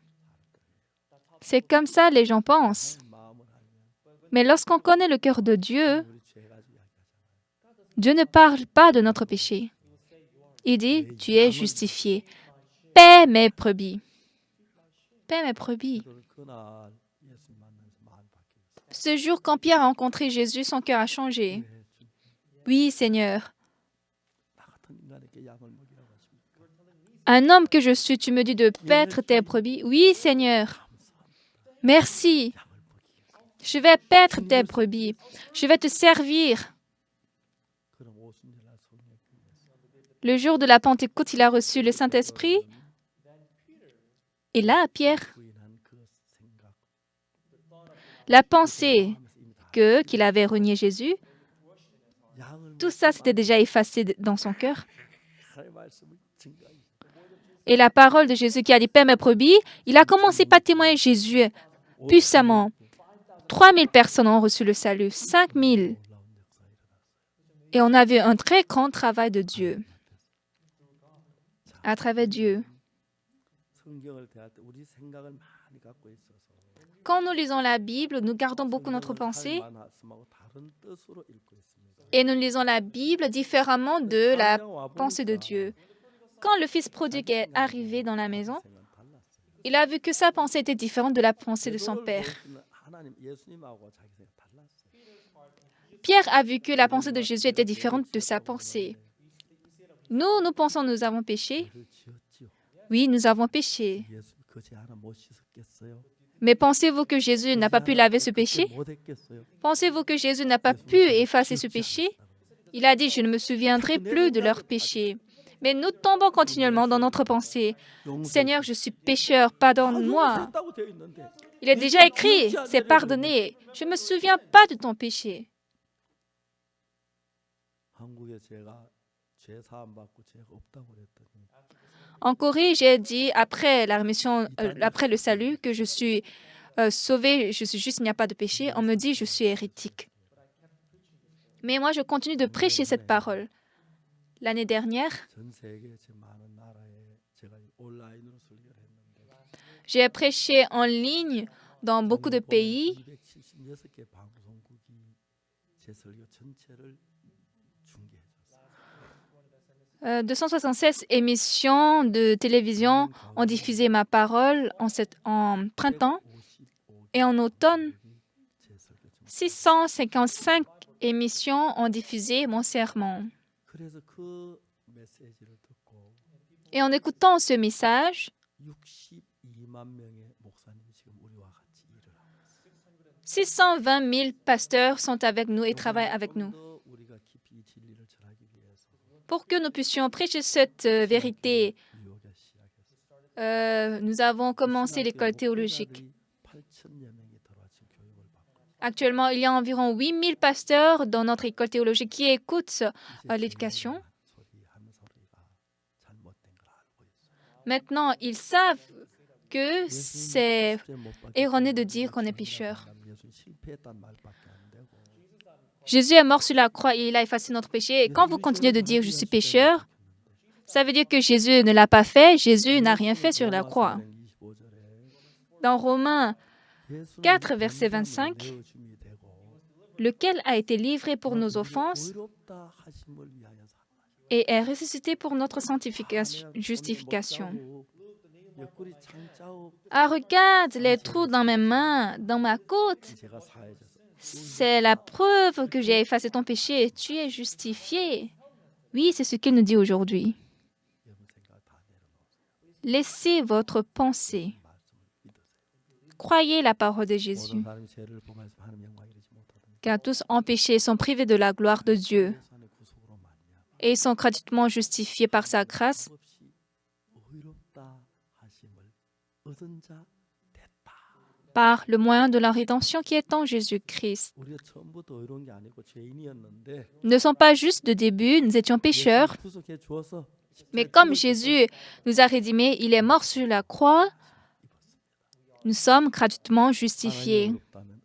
C'est comme ça les gens pensent. Mais lorsqu'on connaît le cœur de Dieu, Dieu ne parle pas de notre péché. Il dit, tu es justifié. Paix mes brebis. Paix mes brebis. 그날 예수님 만나서 마음 바뀌었어요. Ce jour, quand Pierre a rencontré Jésus, son cœur a changé. Oui, Seigneur. 나 같은 인간에게 양을 먹이라고 하십니까? Un homme que je suis, tu me dis de paître tes brebis. Oui, Seigneur. Merci. Je vais paître tes brebis. Je vais te servir. 그럼 오순절날 성령 부인했어요. Le jour de la Pentecôte, il a reçu le Saint-Esprit. Et là, Pierre, 부인한 그 생각 la pensée qu'il avait renié Jésus, 양을 tout ça s'était déjà effacé dans son cœur. 하나님의 말씀을 증거하시. Et la parole de Jésus qui a dit « Paix mes brebis », il a commencé par témoigner Jésus puissamment. 3000 personnes ont reçu le salut, 5000. Et on a vu un très grand travail de Dieu, à travers Dieu. 성경을 대할 때 우리 생각을 많이 갖고 있어서 Quand nous lisons la Bible, nous gardons beaucoup notre pensée 하나님 말씀하고 다른 뜻으로 읽고 있습니다. et nous lisons la Bible différemment de la pensée de Dieu. Quand le fils prodigue est arrivé dans la maison, 생각은 달랐어요. il a vu que sa pensée était différente de la pensée de son père. 하나님 예수님하고 자기 생각 달랐어요. Pierre a vu que la pensée de Jésus était différente de sa pensée. Nous pensons nous avons péché. 죄를 지었지요. Oui, nous avons péché. 예수 그지 하나 못 씻었겠어요? Mais pensez-vous que Jésus n'a pas pu laver ce péché? 못 했겠어요? Pensez-vous que Jésus n'a pas pu effacer ce péché? Il a dit, je ne me souviendrai plus de leurs péchés. Mais nous tombons continuellement dans notre pensée. Seigneur, je suis pécheur, pardonne-moi. 했다고 되어 있는데 Il est déjà écrit, c'est pardonné. Je ne me souviens pas de ton péché. 한국에 제가 죄 사함 받고 죄가 없다고 그랬더니 En Corée, j'ai dit, après la rémission, après le salut, que je suis sauvé, je suis juste, il n'y a pas de péché. On me dit, je suis hérétique. Mais moi, je continue de prêcher cette parole. L'année dernière, 전 세계 제 많은 나라에 제가 온라인으로 설교를 했는데 j'ai prêché en ligne dans beaucoup de pays. 276개 방송국이 제 설교 전체를 중계해 줬어요. 276 émissions de télévision ont diffusé ma parole en printemps et en automne. 제 설교 중 655 émissions ont diffusé mon sermon. 그래서 그 메시지를 듣고 Et en écoutant ce message, 62만 명의 목사님이 지금 우리와 같이 일을 하고 있어요. 620 000 pasteurs sont avec nous et travaillent avec nous. 더 우리가 깊이 이 진리를 전하기 위해서 Pour que nous puissions prêcher cette vérité, 유혹에 시작했어요. nous avons commencé l'école théologique. 8,000여 명이 들어와 지금 교육을 받고 Actuellement, il y a environ 8000 pasteurs dans notre école théologique qui écoutent l'éducation. 소리하면서 우리가 잘못된 걸 알고 있어요. Maintenant, ils savent que c'est erroné de dire qu'on est pécheur. 예수님 실패했단 말밖에 안 되고 Jésus est mort sur la croix et il a effacé notre péché. Et quand vous continuez de dire « je suis pécheur », ça veut dire que Jésus ne l'a pas fait. Jésus n'a rien fait sur la croix. Dans Romains 4, verset 25, lequel a été livré pour nos offenses et est ressuscité pour notre justification. Ah, regarde les trous dans mes mains, dans ma côte. C'est la preuve que j'ai effacé ton péché. Tu es justifié. Oui, c'est ce qu'il nous dit aujourd'hui. Laissez votre pensée. Croyez la parole de Jésus. car tous ont péché et sont privés de la gloire de Dieu. 예수의 구속으로 말미암아 Et ils sont gratuitement justifiés par sa grâce 없이 의롭다 하심을 얻은 자 됐다. par le moyen de la rédemption qui est en Jésus-Christ. 우리가 처음부터 의로운 게 아니고 죄인이었는데 Nous ne sommes pas justes de début, nous étions pécheurs, 예수님이 구속해 주어서 mais 십자가에 comme 죽을 Jésus nous a rédimés, il est mort sur la croix, nous sommes gratuitement 하나님이 justifiés. 의롭다면 의로운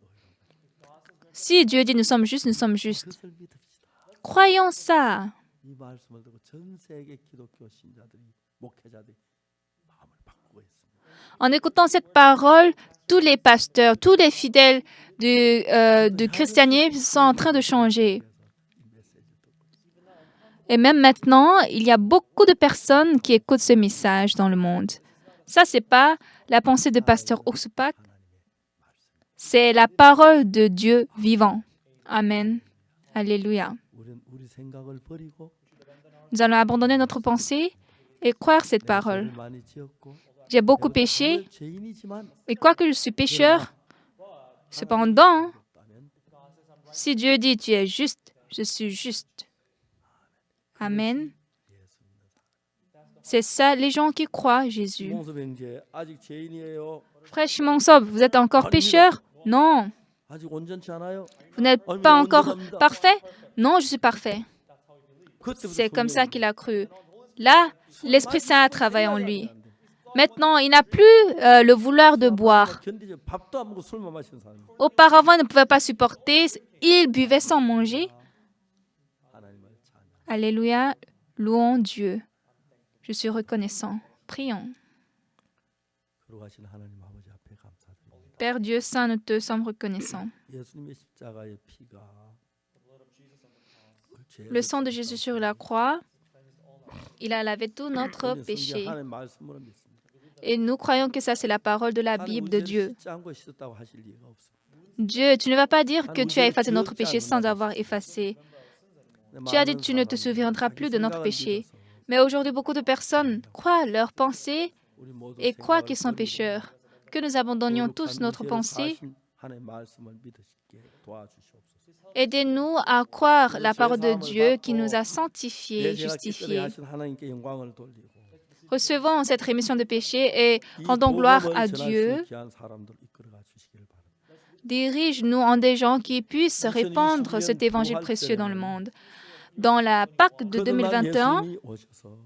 Si Dieu dit nous sommes justes, nous sommes justes. 그것을 믿읍시다. Croyons ça. 이 말씀을 듣고 전 세계 기독교 신자들이 목회자들이 마음을 바꾸고 있습니다. En écoutant cette parole, tous les pasteurs, tous les fidèles du christianisme sont en train de changer. Et même maintenant, il y a beaucoup de personnes qui écoutent ce message dans le monde. Ça, c'est pas la pensée de pasteur Oxupak, c'est la parole de Dieu vivant. Amen. Alléluia. 우리 생각을 버리고 Nous allons abandonner notre pensée et croire cette parole. 죄를 많이 지었고 J'ai beaucoup péché, 죄인이지만 et quoique je suis pécheur, cependant, 의롭다면 si Dieu dit tu es juste, je suis juste. Amen. C'est ça les gens qui croient Jésus. 김홍섭 형제 아직 죄인이에요. Frère Shimon Sob, vous êtes encore pécheur? Non. 아직 온전치 않아요. Vous n'êtes pas encore parfait? Non, je suis parfait. 그때부터 C'est comme ça 성령이 qu'il a cru. Là, l'Esprit Saint a travaillé en lui. Maintenant, il n'a plus le vouloir de boire. 견디지 밥도 안 먹고 술만 마시는 사람이 Auparavant, il ne pouvait pas supporter. Il buvait sans manger. 하나님을 찬양. Alléluia. Louons Dieu. Je suis reconnaissant. Prions. 거룩하신 하나님 아버지 앞에 감사드립니다. Père Dieu Saint, nous te sommes reconnaissants. 예수님의 십자가의 피가 Le sang de Jésus sur la croix, il a lavé tout notre péché. 하나님 말씀으로 믿습니다. Et nous croyons que ça, c'est la parole de la Bible de Dieu. 씻지 않고 씻었다고 하실 리가 없습니다. Dieu, tu ne vas pas dire que tu as effacé notre péché sans avoir effacé. Tu as dit que tu ne te souviendras plus de notre péché. Mais aujourd'hui, beaucoup de personnes croient leurs pensées 우리 모두 et croient 생각을 qu'ils sont 버리고 pécheurs. Que nous abandonnions tous 거룩한 notre 죄를 pensée. 사하신 하나님의 말씀을 믿으시게 도와주시옵소서. Aidez-nous à croire la parole de Dieu qui nous a sanctifiés, 내 죄가 기꺼이 justifiés. 하신 하나님께 영광을 돌리고 Recevons cette rémission de péché et 이 rendons gloire 복음을 à 전할 수 Dieu. 있게 한 사람들 이끌어가 주시기를 바랍니다. Dirige-nous en des gens qui puissent répandre cet évangile précieux dans le monde. Dans la Pâque de 2021, 예수님이 오셔서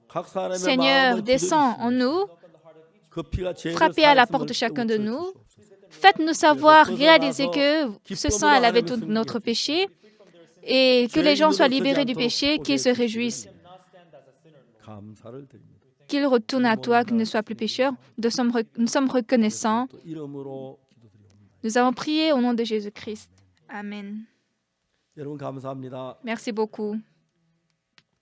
각 사람의 Seigneur, 마음을 descends en 두드리시고 nous, 그 피가 죄를 frappez à la 사했음을 porte de chacun de nous. 깨우쳐 주옵소서. Faites-nous savoir, réaliser que ce sang a lavé tout notre péché et que les gens soient libérés du péché, qu'ils se réjouissent, 감사를 드립니다. qu'ils retournent à toi, qu'ils ne soient plus pécheurs. Nous sommes reconnaissants. 또 이름으로 기도드립니다. Nous avons prié au nom de Jésus-Christ. Amen. 여러분 감사합니다. Merci beaucoup.